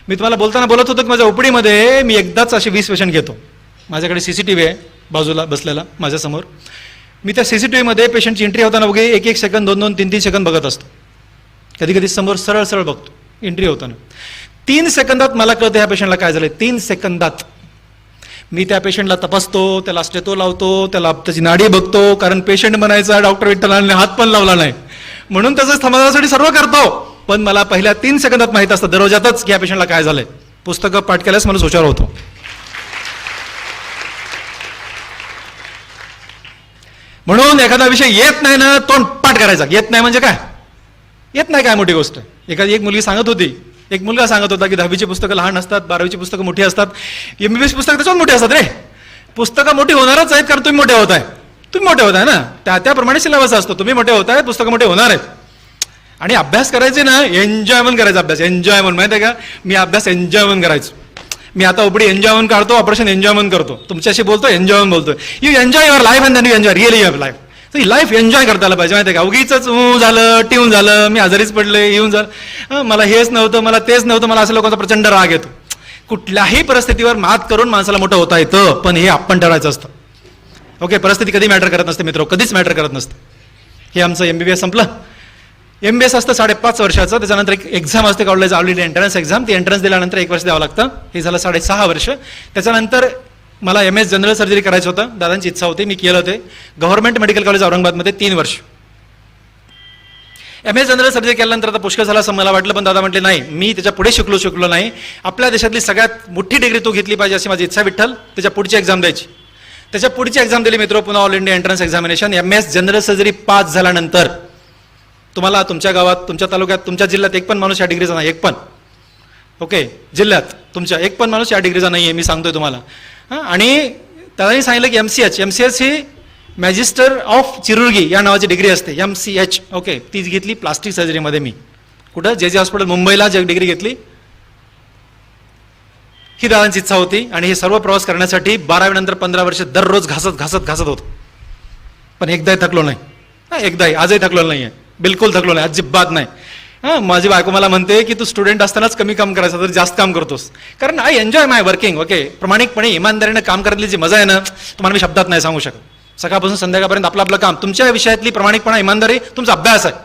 Speaker 1: मी तुम्हाला बोलताना बोलत होतो की माझ्या ओपीडीमध्ये मी एकदाच असे 20 पेशंट घेतो. माझ्याकडे CCTV आहे बाजूला बसलेला माझ्यासमोर. मी त्या CCTVमध्ये पेशंटची एंट्री होताना वगैरे 1-1 सेकंद 2-2 3-3 सेकंद बघत असतो. कधी कधी समोर सरळ सरळ बघतो एंट्री होताना. 3 सेकंदात मला कळतं ह्या पेशंटला काय झालं. 3 सेकंदात मी त्या पेशंटला तपासतो, त्याला स्टेथो लावतो, त्याला त्याची नाडी बघतो. कारण पेशंट म्हणायचा डॉक्टर विठ्ठलाने हात पण लावला नाही म्हणून त्याचं समाधानासाठी सर्व करतो. पण मला पहिल्या 3 सेकंदात माहीत असतं दरवाजातच की या पेशंटला काय झालंय. पुस्तकं पाठ केल्यास मला हुशार होतो. म्हणून एखादा विषय येत नाही ना तोंड पाठ करायचा. येत नाही म्हणजे काय, येत नाही काय मोठी गोष्ट. एक मुलगी सांगत होती, एक मुलगा सांगत होता की 10वीची पुस्तकं लहान असतात, 12वीची पुस्तकं मोठी असतात, MBBS पुस्तकं त्याच्यावर मोठी असतात. रे पुस्तकं मोठी होणारच आहेत कारण तुम्ही मोठे होत आहे. तुम्ही मोठे होत आहे ना, त्याप्रमाणे सिलेबस असतो. तुम्ही मोठे होत आहे, पुस्तकं मोठे होणार आहेत. आणि अभ्यास करायचे ना एन्जॉय म्हणून करायचा. अभ्यास एन्जॉय म्हणून माहिती आहे का, मी अभ्यास एन्जॉय म्हणून करायचो. मी आता ओपडी एन्जॉय म्हणून काढतो, ऑपरेशन एन्जॉय म्हणून करतो. तुमच्याशी बोलतो एन्जॉय म्हणून बोलतो. You enjoy your life and then you enjoy really your life. तर ही लाईफ एन्जॉय करता आलं पाहिजे माहिती आहे का. उगीच झालं टिवून झालं, मी आजारीच पडले, येऊन झालं, मला हेच नव्हतं, मला तेच नव्हतं, मला असं लोकांचा प्रचंड राग येतो. कुठल्याही परिस्थितीवर मात करून माणसाला मोठं होता येतं, पण हे आपण ठरवायचं असतं. ओके, परिस्थिती कधी मॅटर करत नसते मित्र, कधीच मॅटर करत नसते. हे आमचं MBBS संपलं. MBS असतं 5.5 वर्षाचं. त्याच्यानंतर एक एक्झाम असते कॉलेज ऑलरेडी एंट्रन्स एक्झाम. ती एंट्रन्स दिल्यानंतर 1 वर्ष द्यावं लागतं. हे झालं 6.5 वर्ष. त्याच्यानंतर मला MS जनरल सर्जरी करायचं होतं. दादांची इच्छा होती, मी केलं होते. गव्हर्नमेंट मेडिकल कॉलेज औरंगाबादमध्ये 3 वर्ष. MS जनरल सर्जरी केल्यानंतर आता पुष्कळ झाला असं मला वाटलं, पण दादा म्हटले नाही, मी त्याच्या पुढे शिकलो नाही. आपल्या देशातली सगळ्यात मोठी डिग्री तू घेतली पाहिजे अशी माझी इच्छा विठ्ठल. त्याच्या पुढची एक्झाम द्यायची. त्याच्या पुढची एक्झाम दिली मित्र, पुन्हा all India entrance examination. MS general surgery pass झाल्यानंतर तुम्हाला तुमच्या गावात, तुमच्या तालुक्यात, तुमच्या जिल्ह्यात एक पण माणूस या डिग्रीचा नाही. एक पण. ओके, जिल्ह्यात तुमच्या एक पण माणूस या डिग्रीचा नाही आहे, मी सांगतोय तुम्हाला. आणि त्यालाही सांगितलं की MCH ही मॅजिस्टर ऑफ चिरुर्गी या नावाची डिग्री असते. MCH. ओके, ती घेतली प्लास्टिक सर्जरीमध्ये मी. कुठं JJ हॉस्पिटल मुंबईला डिग्री घेतली. ही दादांची इच्छा होती. आणि हे सर्व प्रवास करण्यासाठी 12वी नंतर 15 वर्ष दररोज घासत होतो. पण एकदाही थकलो नाही. एकदाही, आजही थकलो नाही आहे, बिलकुल थकलो नाही, अजिबात नाही. माझी बायको मला म्हणते की तू स्टुडंट असतानाच कमी काम करायचं, तर जास्त काम करतोस. कारण I enjoy my working. Okay, प्रामाणिकपणे इमानदारीने काम करायची जी मजा आहे ना, तुम्हाला मी शब्दात नाही सांगू शकत. सकाळपासून संध्याकाळपर्यंत आपलं काम. तुमच्या विषयातली प्रामाणिकपणा, इमानदारी तुमचा अभ्यास आहे.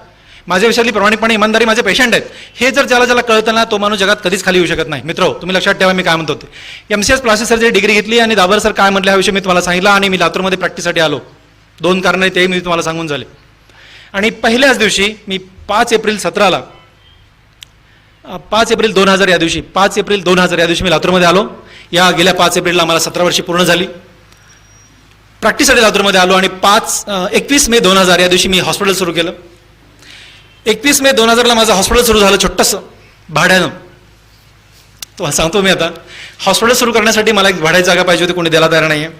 Speaker 1: माझ्या विषयातली प्रामाणिकपणे, इमानदारी माझे पेशंट आहेत. हे जर ज्याला कळतं ना, तो माणूस जगात कधीच खाली येऊ शकत नाही. मित्र, तुम्ही लक्षात ठेवा मी काय म्हणतो ते. MCH प्लास्टिक सर्जरी डिग्री घेतली आणि दाबर सर काय म्हटलं हा विषय मी तुम्हाला सांगितला. आणि मी लातूरमध्ये प्रॅक्टिससाठी आलो. 2 कारण ते मी तुम्हाला सांगून झाले. आणि पहिल्याच दिवशी मी 5 एप्रिल 2000 या दिवशी 5 एप्रिल 2000 या दिवशी मी लातूरमध्ये आलो. या गेल्या 5 एप्रिलला मला 17 वर्षी पूर्ण झाली. प्रॅक्टिससाठी लातूरमध्ये आलो. आणि 21 मे 2000 या दिवशी मी हॉस्पिटल सुरू केलं. 21 मे 2000ला माझं हॉस्पिटल सुरू झालं छोटंसं भाड्यानं. तुम्हाला सांगतो मी आता, हॉस्पिटल सुरू करण्यासाठी मला एक भाड्याची जागा पाहिजे होती, कोणी द्यायला तयार नाही आहे.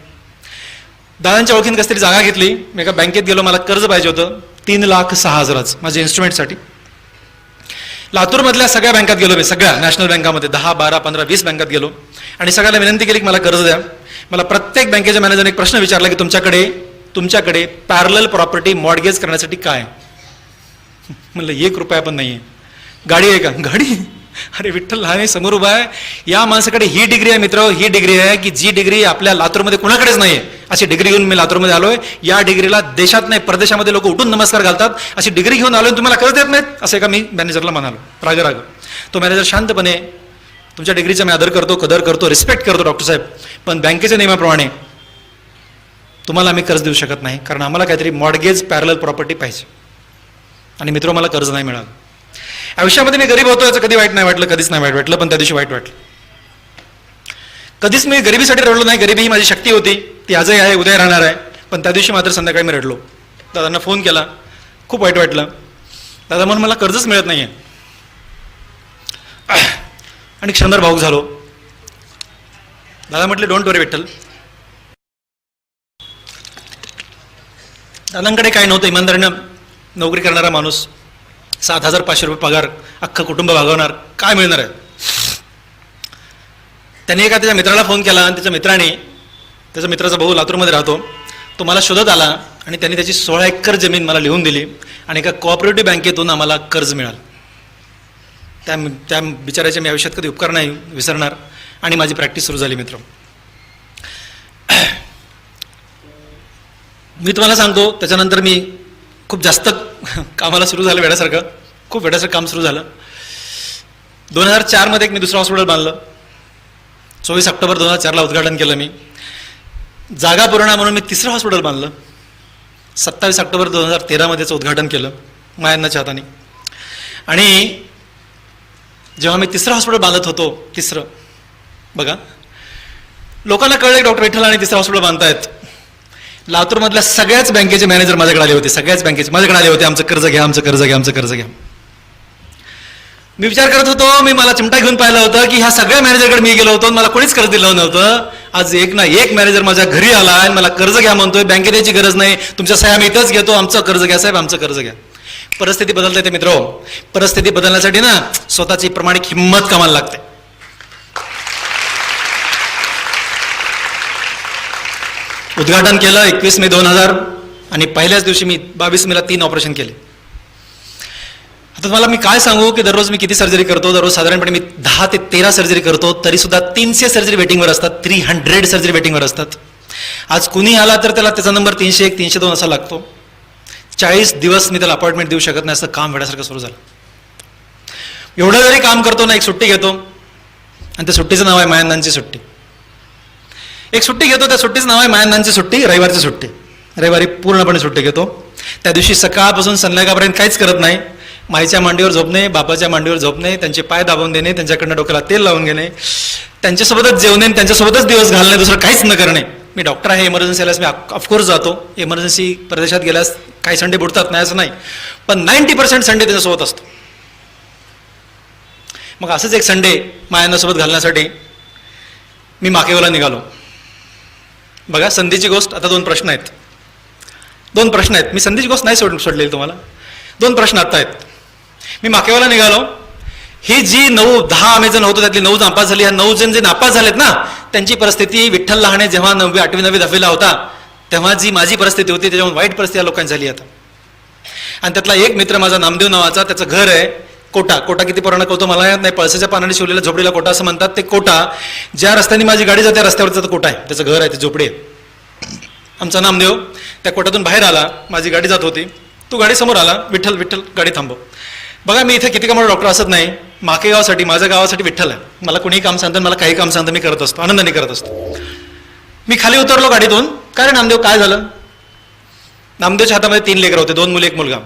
Speaker 1: दादांच्या ओळखीने कसं तरी जागा घेतली. मी एका बँकेत गेलो, मला कर्ज पाहिजे होतं 3,06,000 माझ्या इन्स्ट्रुमेंटसाठी. लातूरमधल्या सगळ्या बँकात गेलो मी, सगळ्या नॅशनल बँकामध्ये 10, 12, 15, 20 बँकात गेलो आणि सगळ्याला विनंती केली की मला कर्ज द्या. मला प्रत्येक बँकेच्या मॅनेजरने एक प्रश्न विचारला की तुमच्याकडे पॅरलल प्रॉपर्टी मॉर्गेज करण्यासाठी काय. म्हणलं 1 रुपया पण नाही आहे. गाडी आहे का? गाडी? अरे विठ्ठल लहान समोर उभा आहे. या माणसाकडे ही डिग्री आहे मित्र, ही डिग्री आहे की जी डिग्री आपल्या लातूरमध्ये कुणाकडेच नाही आहे. अशी डिग्री घेऊन मी लातूरमध्ये आलोय. या डिग्रीला देशात नाही परदेशामध्ये लोक उठून नमस्कार घालतात. अशी डिग्री घेऊन आलोय, तुम्हाला कर्ज देत नाहीत असं एका मी मॅनेजरला म्हणालो राग. तो मॅनेजर शांतपणे, तुमच्या डिग्रीचा मी आदर करतो, कदर करतो, रिस्पेक्ट करतो डॉक्टर साहेब, पण बँकेच्या नियमाप्रमाणे तुम्हाला आम्ही कर्ज देऊ शकत नाही, कारण आम्हाला काहीतरी मॉर्गेज पॅरलल प्रॉपर्टी पाहिजे. आणि मित्र, मला कर्ज नाही मिळालं. आयुष्यामध्ये मी गरीब होतो याचं कधी वाईट नाही वाटलं, कधीच नाही वाईट वाटलं, पण त्या दिवशी वाईट वाटलं. कधीच मी गरिबीसाठी रडलो नाही. गरिबी ही माझी शक्ती होती, ती आजही आहे, उद्या राहणार आहे. पण त्या दिवशी मात्र संध्याकाळी मी रडलो. दादांना फोन केला, खूप वाईट वाटलं. दादा म्हणून मला कर्जच मिळत नाही आहे. आणि क्षणभर भावूक झालो. दादा म्हटले डोंट वरी विठ्ठल. दादांकडे काय नव्हतं, इमानदारीनं नोकरी करणारा माणूस, 7,500 रुपये पगार, अख्खं कुटुंब भागवणार, काय मिळणार आहे. त्याने एका त्याच्या मित्राला फोन केला आणि त्याच्या मित्राचा भाऊ लातूरमध्ये राहतो, तो मला शोधत आला आणि त्यांनी त्याची 16 एकर जमीन मला लिहून दिली आणि एका कोऑपरेटिव्ह बँकेतून आम्हाला कर्ज मिळालं. त्या बिचाराच्या मी आयुष्यात कधी उपकार नाही विसरणार. आणि माझी प्रॅक्टिस सुरू झाली मित्र. मी तुम्हाला सांगतो, त्याच्यानंतर मी खूप जास्त कामाला सुरू झालं वेड्यासारखं, खूप वेड्यासारखं काम सुरू झालं. 2004 मी दुसरं हॉस्पिटल बांधलं. 24 ऑक्टोबर 2004 उद्घाटन केलं मी. जागा पुरवणा म्हणून मी तिसरं हॉस्पिटल बांधलं. 27 ऑक्टोबर 2013 त्याचं उद्घाटन केलं मायांनाच्या हाताने. आणि जेव्हा मी तिसरं हॉस्पिटल बांधत होतो, तिसरं बघा, लोकांना कळलं की डॉक्टर विठ्ठल आणि तिसरं हॉस्पिटल बांधतायत. लातूरमधल्या सगळ्याच बँकेचे मॅनेजर माझ्याकडे आले होते, सगळ्याच बँकेचे माझ्याकडे आले होते, आमचं कर्ज घ्या, आमचं कर्ज घ्या, आमचं कर्ज घ्या. मी विचार करत होतो, मी मला चिमटा घेऊन पाहिलं होतं की ह्या सगळ्या मॅनेजरकडे मी गेलो होतो, मला कोणीच कर्ज दिलं नव्हतं. आज एक ना एक मॅनेजर माझ्या घरी आला आणि मला कर्ज घ्या म्हणतोय. बँकेत यायची गरज नाही, तुमच्या सह्या मी इथंच घेतो, आमचं कर्ज घ्या साहेब, आमचं कर्ज घ्या. परिस्थिती बदलता येते मित्र. परिस्थिती बदलण्यासाठी ना स्वतःची प्रामाणिक हिंमत कामाला लागते. उद्घाटन केलं 21 मे 2000 आणि पहिल्याच दिवशी मी 22 मेला 3 ऑपरेशन केले. आता तुम्हाला मी काय सांगू की दररोज मी किती सर्जरी करतो. दररोज साधारणपणे मी 10 ते 13 सर्जरी करतो. तरी सुद्धा 300 सर्जरी वेटिंगवर असतात, 300 सर्जरी वेटिंगवर असतात. आज कुणी आला तर त्याचा नंबर 301, 302 असा लागतो. 40 दिवस मी त्याला अपॉइंटमेंट देऊ शकत नाही, असं काम वेळासारखं सुरू झालं. एवढं जरी काम करतो ना, एक सुट्टी घेतो आणि त्या सुट्टीचं नाव आहे मायांनांची सुट्टी. एक सुट्टी घेतो, त्या सुट्टीचं नाव आहे मायांनांची सुट्टी, रविवारची सुट्टी. रविवारी पूर्णपणे सुट्टी घेतो. त्या दिवशी सकाळपासून संध्याकाळपर्यंत काहीच करत नाही. माईच्या मांडीवर झोपणे, बापाच्या मांडीवर झोपणे, त्यांचे पाय दाबून देणे, त्यांच्याकडनं डोक्याला तेल लावून घेणे, त्यांच्यासोबतच जेवणे, त्यांच्यासोबतच दिवस घालणे, दुसरं काहीच न करणे. मी डॉक्टर आहे, इमर्जन्सी आल्यास मी ऑफकोर्स जातो. इमर्जन्सी प्रदेशात गेल्यास काही संडे बुडतात नाही असं नाही, पण 90% संडे त्याच्यासोबत असतो. मग असंच एक संडे मायांनासोबत घालण्यासाठी मी माकेवाला निघालो. बघा, संधीची गोष्ट. आता 2 प्रश्न आहेत. मी संधीची गोष्ट नाही सोडलेली तुम्हाला. 2 प्रश्न आता आहेत. मी माकेवाला निघालो. ही जी 9-10 आम्ही जण होतो त्यातली 9 नापास झाली. ह्या 9 जण जे नापास झालेत ना, त्यांची परिस्थिती विठ्ठल लहाने जेव्हा 9वी, 8वी, 9वी, 10वीला होता तेव्हा जी माझी परिस्थिती होती त्याच्याहून वाईट परिस्थिती या लोकांची झाली आता. आणि त्यातला एक मित्र माझा नामदेव नावाचा, त्याचं घर आहे कोटा. कोटा किती पुराणा कळतो मला येत नाही. पळसाच्या पानाने शिवलेल्या झोपडीला कोटा असं म्हणतात. ते कोटा ज्या रस्त्याने माझी गाडी जाते रस्त्यावरचा तो कोटा आहे, त्याचं घर आहे, ते झोपडी आहे. आमचा नामदेव त्या कोटातून बाहेर आला, माझी गाडी जात होती, तो गाडी समोर आला, विठ्ठल विठ्ठल गाडी थांबव. बघा, मी इथे किती कामाला डॉक्टर असत नाही. माकेगावासाठी, माझ्या गावासाठी विठ्ठल आहे. मला कोणीही काम सांगतं, मला काही काम सांगतं, मी करत असतो, आनंदाने करत असतो. मी खाली उतरलो गाडीतून. काय रे नामदेव, काय झालं? नामदेवच्या हातामध्ये 3 लेकरं होते, 2 मुली 1 मुलगा.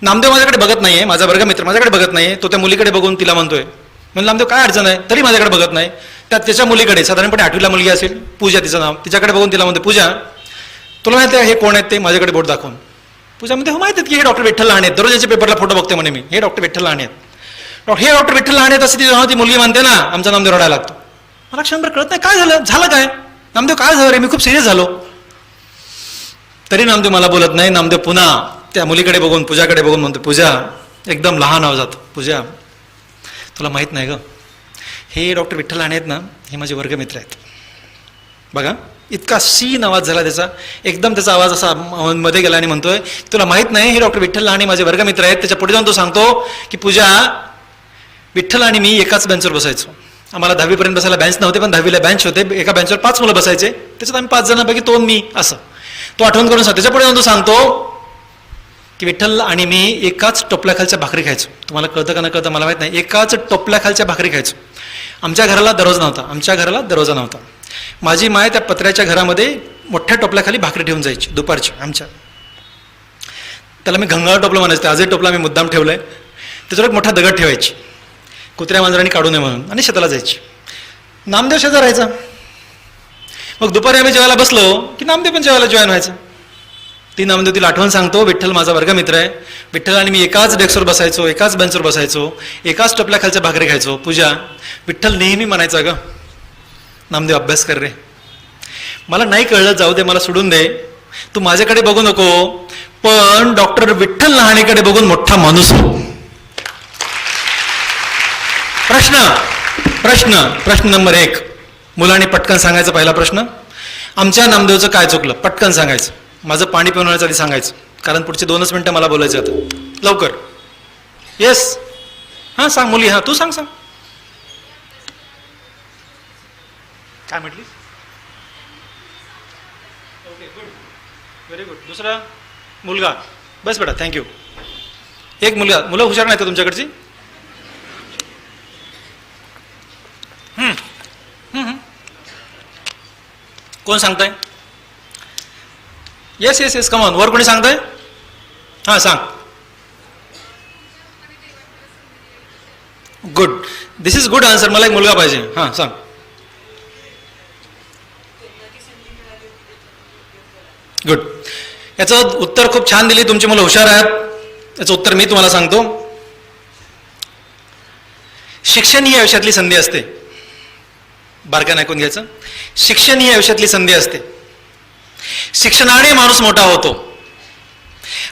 Speaker 1: नामदेव माझ्याकडे बघत नाहीये, माझा वर्गमित्र माझ्याकडे बघत नाहीये. तो त्या मुलीकडे बघून तिला म्हणतोय, म्हणजे नामदेव काय अडचण आहे, तरी माझ्याकडे बघत नाही. त्याच्या मुलीकडे, साधारणपणे 8वीला मुलगी असेल, पूजा तिचं नाव, तिच्याकडे बघून तिला म्हणते, पूजा तुला माहिती आहे हे कोण आहेत ते? माझ्याकडे बोट दाखवून. पूजा म्हणते, हो माहिती आहेत की हे डॉक्टर विठ्ठल लहाने आहेत, दररोज यांच्या पेपरला फोटो बघते म्हणे मी, हे डॉक्टर विठ्ठल लहाने आहेत. हे डॉक्टर विठ्ठल लहाने आहेत असं ती मुलगी म्हणते ना, आमचा नामदेव रडायला लागतो. मला क्षणभर कळत नाही काय झालं काय नामदेव, काय झालं रे, मी खूप सिरियस झालो. तरी नामदेव मला बोलत नाही. नामदेव पुन्हा त्या मुलीकडे बघून, पूजाकडे बघून म्हणतो, पूजा, एकदम लहान आवाजात, पूजा तुला माहित नाही ग, हे डॉक्टर विठ्ठल लहाने आहेत ना, हे माझे वर्गमित्र आहेत. बघा, इतका सीन आवाज झाला त्याचा, एकदम त्याचा आवाज असा मध्ये गेला आणि म्हणतोय, तुला माहित नाही हे डॉक्टर विठ्ठल लहाने माझे वर्गमित्र आहेत. त्याच्या पुढे जाऊन तो सांगतो की पूजा, विठ्ठल आणि मी एकाच बेंचवर बसायचो. आम्हाला 10वी पर्यंत बसायला बेंच नव्हते, पण 10वीला बेंच होते. एका बेंचवर 5 मुलं बसायचे, त्याच्यात आम्ही 5 जणांपैकी 2 मी, असं तो आठवण करून सांगतो. त्याच्या पुढे जाऊन तो सांगतो की विठ्ठल आणि मी एकाच टोपल्याखालच्या भाकरी खायचो. तुम्हाला कळतं का न कळतं मला माहित नाही. एकाच टोपल्याखालच्या भाकरी खायचो. आमच्या घराला दरवाजा नव्हता. माझी माय त्या पत्र्याच्या घरामध्ये मोठ्या टोपल्याखाली भाकरी ठेवून जायची दुपारची आमच्या. त्याला मी घंगाळ टोपलं म्हणायचं. आजही टोपला मी मुद्दाम ठेवलाय. त्याच्यावर एक मोठा दगड ठेवायची, कुत्र्या मांजरांनी काढू नये म्हणून, आणि शेताला जायची. नामदेव शेजार राहायचा. मग दुपारी आम्ही जेवायला बसलो की नामदेव पण जेवायला जॉईन व्हायचा. ती नामदेव तिला आठवण सांगतो, विठ्ठल माझा वर्गमित्र आहे, विठ्ठल आणि मी एकाच डेस्कवर बसायचो, एकाच बेंचवर बसायचो, एकाच टोपल्याखालच्या भाकरी खायचो. पूजा, विठ्ठल नेहमी म्हणायचा, ग नामदेव अभ्यास कर रे. मला नाही कळलं, जाऊ दे, मला सोडून दे, तू माझ्याकडे बघू नको, पण डॉक्टर विठ्ठल लहानेकडे बघून मोठा माणूस हो. प्रश्न नंबर 1, मुलांनी पटकन सांगायचा. पहिला प्रश्न, आमच्या नामदेवचं काय चुकलं, पटकन सांगायचं. माझं पाणी पिऊन आधी सांगायचं, कारण पुढचे 2च मिनटं मला बोलायचं होतं. लवकर. येस, हां सांग मुली, हां तू सांग. काय म्हटलीस? Okay, good, very good. दुसरा मुलगा, बस बेटा, थँक्यू. एक मुलं हुशार नाही का तुमच्याकडची? कोण सांगताय? Yes yes yes, come on. वर कोणी सांगताय? हां सांग. Good, this is good answer. मला एक मुलगा पाहिजे. हां सांग. गुड. याचं उत्तर खूप छान दिली, तुमची मुलं हुशार आहेत. याचं उत्तर मी तुम्हाला सांगतो. शिक्षण ही आयुष्यातली संधी असते. बारकाईने ऐकून घ्यायचं. शिक्षण ही आयुष्यातली संधी असते. शिक्षणाने माणूस मोठा होतो,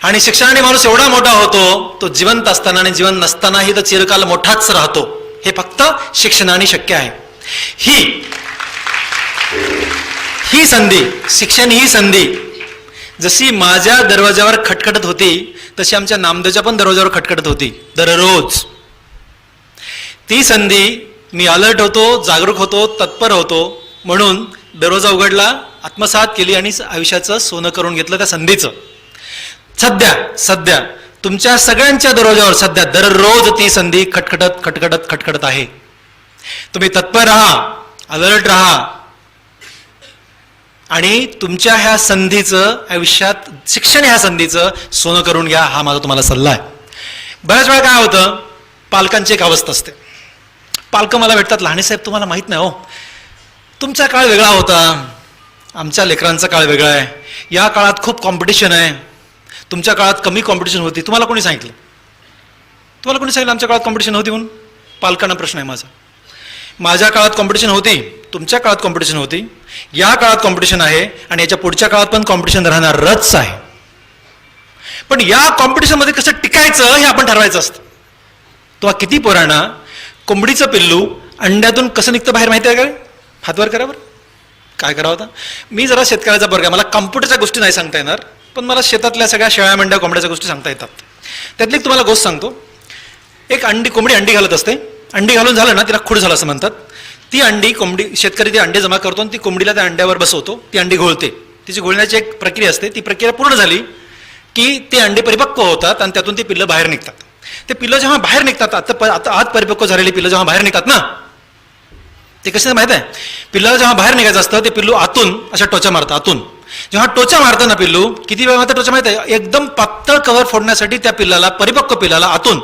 Speaker 1: आणि शिक्षणाने माणूस एवढा मोठा होतो, तो जिवंत असताना आणि जिवंत नसतानाही तो चिरकाल मोठाच राहतो. हे फक्त शिक्षणाने शक्य आहे. ही संधी, शिक्षण ही संधी जशी माझ्या दरवाजावर खटखटत होती, तशी आमच्या नामदेवच्या पण दरवाजावर खटखटत होती दररोज. ती संधी मी अलर्ट होतो, जागरूक होतो, तत्पर होतो, म्हणून दरवाजा उघडला, आत्मसात केली आणि आयुष्याचं सोनं करून घेतलं त्या संधीचं. सध्या तुमच्या सगळ्यांच्या दरवाजावर सध्या दररोज ती संधी खटखटत आहे. तुम्ही तत्पर राहा, अलर्ट राहा, आणि तुमच्या ह्या संधीचं आयुष्यात, शिक्षण ह्या संधीचं सोनं करून घ्या, हा माझा तुम्हाला सल्ला आहे. बऱ्याच वेळा काय होतं, पालकांची एक अवस्था असते. पालकं मला भेटतात, लहाने साहेब तुम्हाला माहीत नाही हो, तुमचा काळ वेगळा होता, आमच्या लेकरांचा काळ वेगळा आहे, या काळात खूप कॉम्पिटिशन आहे, तुमच्या काळात कमी कॉम्पिटिशन होती. तुम्हाला कोणी सांगितलं? आमच्या काळात कॉम्पिटिशन होती म्हणून? पालकांना प्रश्न आहे माझा. माझ्या काळात कॉम्पिटिशन होती, तुमच्या काळात कॉम्पिटिशन होती, या काळात कॉम्पिटिशन आहे, आणि याच्या पुढच्या काळात पण कॉम्पिटिशन राहणारच आहे. पण या कॉम्पिटिशनमध्ये कसं टिकायचं हे आपण ठरवायचं असतं. तो किती पोरांना कोंबडीचं पिल्लू अंड्यातून कसं निघतं बाहेर माहिती आहे का? हातवर करा बरं. काय करावं होता? मी जरा शेतकऱ्याचा वर्ग आहे, मला कॉम्प्युटरच्या गोष्टी नाही सांगता येणार, पण मला शेतातल्या सगळ्या शेळ्या मेंढ्या कोंबड्याच्या गोष्टी सांगता येतात. त्यातली तुम्हाला गोष्ट सांगतो. एक कोंबडी अंडी घालत असते. अंडी घालून झालं ना, तिला खूड झालं असं म्हणतात. ती अंडी शेतकरी ती अंडे जमा करतो आणि ती कोंबडीला त्या अंड्यावर बसवतो. ती अंडी घोळते. तिची घोळण्याची एक प्रक्रिया असते. ती प्रक्रिया पूर्ण झाली की ते अंडे परिपक्व होतात आणि त्यातून ती पिल्लं बाहेर निघतात. ते पिल्लं जेव्हा बाहेर निघतात, आता आत परिपक्व झालेली पिल्लं जेव्हा बाहेर निघतात ना, ते कसे माहित आहे? पिल्लाला जेव्हा बाहेर निघायचं असतं, ते पिल्लू आतून अशा टोचा मारतं. आतून जेव्हा टोचा मारतं ना पिल्लू, किती वेळ मारतं टोचा माहित आहे? एकदम पातळ कव्हर फोडण्यासाठी त्या पिल्लाला, परिपक्व पिल्लाला आतून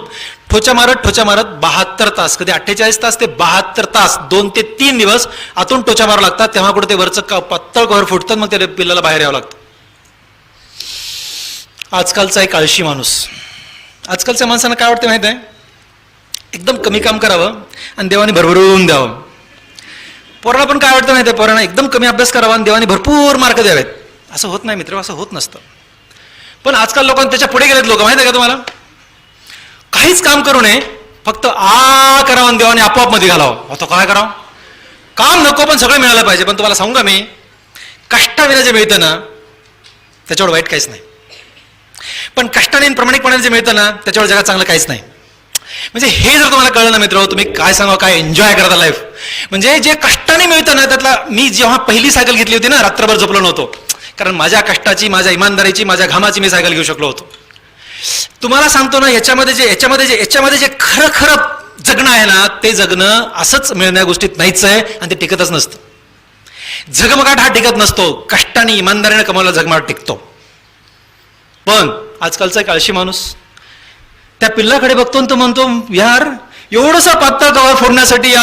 Speaker 1: ठोचा मारत 72 तास, कधी 48 तास ते 72 तास, 2 ते 3 दिवस आतून टोचा मारावं लागतात. तेव्हा कुठे ते वरचं पातळ कव्हर फुटतं, मग त्या पिल्लाला बाहेर यावं लागतं. आजकालचा एक आळशी माणूस. आजकालच्या माणसांना काय वाटतं माहित आहे? एकदम कमी काम करावं आणि देवाने भरभरून द्यावं. पोरांना पण काय वाटतं माहिती आहे? पोरांना एकदम कमी अभ्यास करावा आणि देवाने भरपूर मार्क द्यावेत. असं होत नाही मित्र, असं होत नसतं. पण आजकाल लोकांना त्याच्या पुढे गेलेत लोक, माहिती आहे का तुम्हाला? काहीच काम करू नये, फक्त करावं आणि देवाने आपोआप मध्ये घालावं. आता काय करावं? काम नको, पण सगळं मिळालं पाहिजे. पण तुम्हाला सांगू का मी, कष्टाविना जे मिळतं ना, त्याच्यावर वाईट काहीच नाही. पण कष्टाने प्रामाणिकपणाने जे मिळतं ना, त्याच्यावर जगात चांगलं काहीच नाही. म्हणजे हे जर तुम्हाला कळलं ना मित्र, तुम्ही काय सांगा, काय एन्जॉय करता लाईफ. म्हणजे जे कष्टाने मिळतं ना, त्यातला मी जेव्हा पहिली सायकल घेतली होती ना, रात्रभर झोपलो नव्हतो, कारण माझ्या कष्टाची, माझ्या इमानदारीची, माझ्या घामाची मी सायकल घेऊ शकलो होतो. तुम्हाला सांगतो ना, याच्यामध्ये जे खरं जगणं आहे ना, ते जगणं असंच मिळण्या गोष्टीत नाहीच आहे, आणि ते टिकतच नसतं. झगमगाट हा टिकत नसतो, कष्टाने इमानदारीने कमावला झगमगाट टिकतो. पण आजकालचा एक आळशी माणूस त्या पिल्लाकडे बघतो आणि तो म्हणतो, यार एवढंसा पातळ कव्हर फोडण्यासाठी या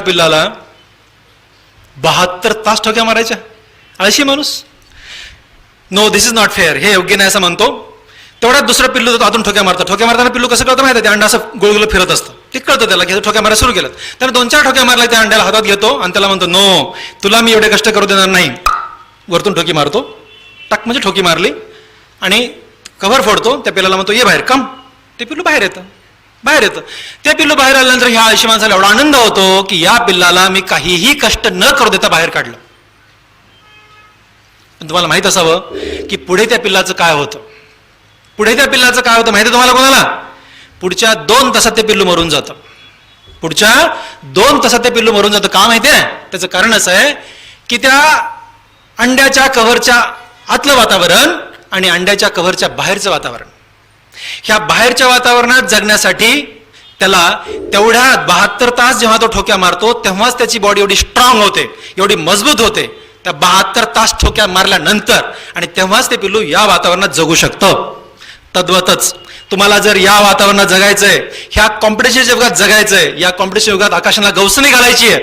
Speaker 1: पिल्लाला 72 तास ठोक्या मारायच्या. आळशी माणूस. No, this is not fair, हे योग्य नाही असं म्हणतो. तेवढ्यात दुसरं पिल्लू आतून ठोक्या मारताना पिल्लू कसं कळतं माहिती आहे? ते अंडा असं गोलगोल फिरत असतं. ते कळतं त्याला की ठोक्या मारायला सुरू केलं. त्याने 2-4 ठोक्या मारल्या, त्या अंड्याला हातात घेतो आणि त्याला म्हणतो, नो, तुला मी एवढे कष्ट करू देणार नाही. वरतून ठोकी मारतो, टाक म्हणजे ठोकी मारली, आणि कव्हर फोडतो. त्या पिल्लाला म्हणतो, ये बाहेर, कम. ते पिल्लू बाहेर येतं. त्या पिल्लू बाहेर आल्यानंतर ह्या आळशी माणसाला एवढा आनंद होतो की या पिल्लाला मी काहीही कष्ट न करू देता बाहेर काढलं. पण तुम्हाला माहित असावं की पुढे त्या पिल्लाचं काय होतं. पुढे त्या पिल्लाचं काय होतं माहिती तुम्हाला कोणाला? पुढच्या 2 तासात ते पिल्लू मरून जातं. पुढच्या 2 तासात ते पिल्लू मरून जातं. का माहितीये? त्याचं कारण असं आहे की त्या अंड्याच्या कव्हरच्या आतलं वातावरण आणि अंड्याच्या कव्हरच्या बाहेरचं वातावरण, ह्या बाहेरच्या वातावरणात जगण्यासाठी त्याला तेवढ्या 72 तास जेव्हा तो ठोक्या मारतो तेव्हाच त्याची बॉडी एवढी स्ट्रॉंग होते, एवढी मजबूत होते. त्या 72 तास ठोक्या मारल्यानंतर आणि तेव्हाच ते पिल्लू या वातावरणात जगू शकतं. तद्वतच तुम्हाला जर या वातावरणात जगायचंय, ह्या कॉम्पिटिशन युगात जगायचंय, या कॉम्पिटिशन युगात आकाशाला गवसणी घालायची आहे,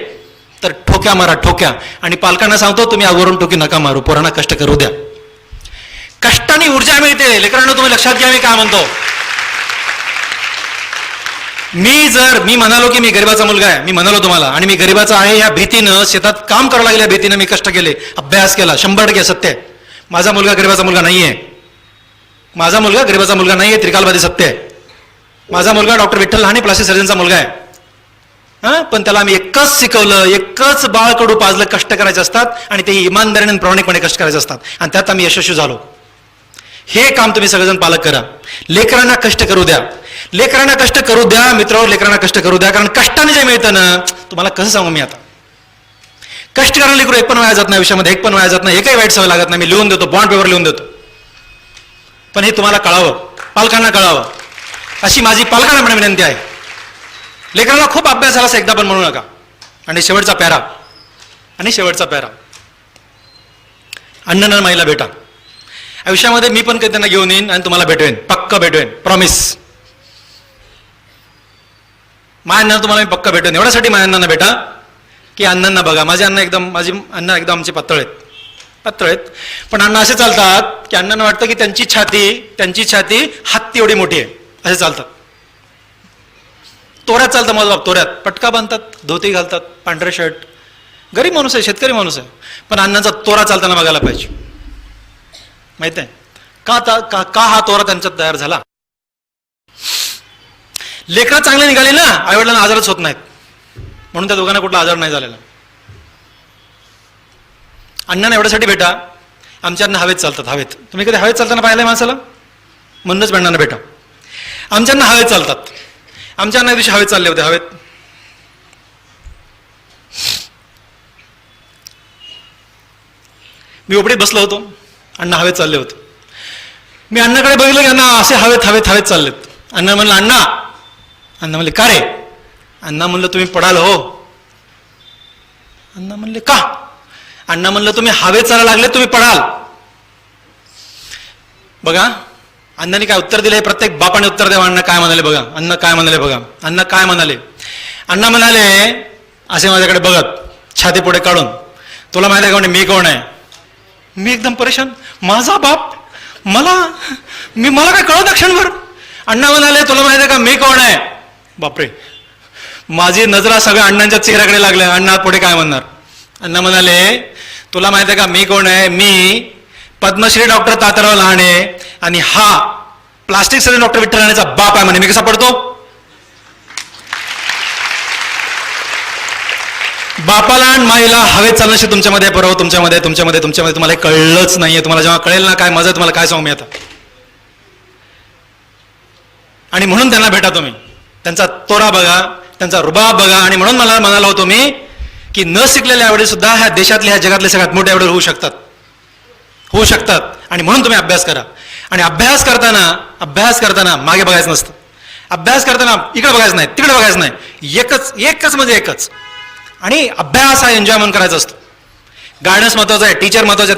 Speaker 1: तर ठोक्या मारा, ठोक्या. आणि पालकांना सांगतो तुम्ही आगवरून ठोकी नका मारू, पोरांना कष्ट करू द्या. कष्टाने ऊर्जा मिळते. लेकरांना तुम्ही लक्षात घ्या मी काय म्हणतो. मी म्हणालो की मी गरीबाचा मुलगा आहे, मी म्हणालो तुम्हाला, आणि मी गरीबाचा आहे या भीतीनं, शेतात काम करावं लागल्या भीतीनं मी कष्ट केले, अभ्यास केला. 100% सत्य आहे. माझा मुलगा गरीबाचा मुलगा नाहीये. माझा मुलगा गरीबाचा मुलगा नाहीये, त्रिकालवादी सत्य आहे. माझा मुलगा डॉक्टर विठ्ठल लहाने प्लास्टिक सर्जनचा मुलगा आहे. पण त्याला आम्ही एकच शिकवलं, एकच बाळकडू पाजलं, कष्ट करायचे असतात आणि ते इमानदारीने आणि प्रामाणिकपणे कष्ट करायचे असतात, आणि त्यात आम्ही यशस्वी झालो. हे काम तुम्ही सगळेजण पालक करा. लेकरांना कष्ट करू द्या, लेकरांना कष्ट करू द्या मित्र, लेकरांना कष्ट करू द्या. कारण कष्टाने जे मिळतं ना, तुम्हाला कसं सांगू मी आता, कष्ट करायला लेकरू एक पण वाया जात नाही आयुष्यामध्ये, एक पण वाया जात नाही, एकही वाईट सवय लागत नाही. मी लिहून देतो, बॉन्ड पेपर लिहून देतो. पण हे तुम्हाला कळावं, पालकांना कळावं, अशी माझी पालकांना पण विनंती आहे. लेकरांना खूप अभ्यास झाला असं एकदा पण म्हणू नका. आणि शेवटचा पॅरा, अण्णा माईला भेटा. आयुष्यामध्ये मी पण कधी त्यांना घेऊन येईन आणि तुम्हाला भेटवेन, पक्का भेटवेन, प्रॉमिस. माझ्या तुम्हाला मी पक्का भेटेन. एवढ्यासाठी माझ्या अण्णांना भेटा की अण्णांना बघा. माझी अण्णा एकदम आमचे पातळ आहेत. पण अण्णा असे चालतात की अण्णांना वाटतं की त्यांची छाती हत्ती एवढी मोठी आहे, असे चालतात. तोऱ्यात चालतं माझा बाप, तोऱ्यात पटका बांधतात, धोती घालतात, पांढरे शर्ट. गरीब माणूस आहे, शेतकरी माणूस आहे, पण अण्णांचा तोरा चालताना बघायला पाहिजे. माहित आहे का हा तोरा त्यांच्यात तयार झाला? लेकरं चांगले निघाले ना, आईवडिलांना आजारच होत नाहीत, म्हणून त्या दोघांना कुठला आजार नाही झालेला. अण्णांना एवढ्यासाठी भेटा, आमच्या अण्णा हवेत चालतात. हवेत तुम्ही कधी हवेत चालताना पाहिलंय माणसाला? म्हणूनच अण्णांना भेटा. आमच्या अण्णा हवेत चालतात. आमच्या अण्णा दिवशी हवेत चालले होते, हवेत. मी ओपडीत बसलो होतो, अण्णा हवेत चालले होते. मी अण्णाकडे बघितलं की अण्णा असे हवेत चाललेत. अण्णा म्हणलं अण्णा म्हणले का रे? अण्णा म्हणलं तुम्ही पडाल हो. अण्णा म्हणले का? अण्णा म्हणलं तुम्ही हवेत चालायला लागले, तुम्ही पडाल. बघा अण्णांनी काय उत्तर दिलं, हे प्रत्येक बापाने उत्तर द्यावं. अण्णा काय म्हणाले बघा, अण्णा काय म्हणाले बघा. अण्णा काय म्हणाले? अण्णा म्हणाले असे माझ्याकडे बघत, छाती पुढे काढून, तुला माहिती आहे का मी कोण आहे? मी एकदम परेशान, माझा बाप, मला काय कळत क्षणभर. अण्णा म्हणाले तुला माहिती आहे का मी कोण आहे? बापरे, माझी नजरा सगळ्या अण्णांच्या चेहऱ्याकडे लागल्या. अण्णा पुढे काय म्हणणार? अण्णा म्हणाले तुला माहिती आहे का मी कोण आहे? मी पद्मश्री डॉक्टर तात्याराव लहाने आणि हा प्लास्टिक सर्जन डॉक्टर विठ्ठल लहानेचा बाप आहे म्हणे. मी कसा पडतो? बापाला आणि माईला हवेत चालण्याशी तुमच्यामध्ये तुमच्यामध्ये तुम्हाला हे कळलंच नाहीये. तुम्हाला जेव्हा कळेल ना काय मजा, तुम्हाला काय सांगू मी आता. आणि म्हणून त्यांना भेटा तुम्ही, त्यांचा तोरा बघा, त्यांचा रुबाब बघा. आणि म्हणून मला म्हणाला होतो मी की न शिकलेले आईवडील सुद्धा ह्या देशातले, ह्या जगातले सगळ्यात मोठे आईवडील होऊ शकतात. आणि म्हणून तुम्ही अभ्यास करा. आणि अभ्यास करताना मागे बघायचं नसतं. अभ्यास करताना इकडे बघायचं नाही, तिकडे बघायचं नाही, एकच म्हणजे एकच. आणि अभ्यास हा एन्जॉय म्हणून करायचा असतो. गायडन्स महत्वाचा आहे, टीचर महत्वाचा आहे.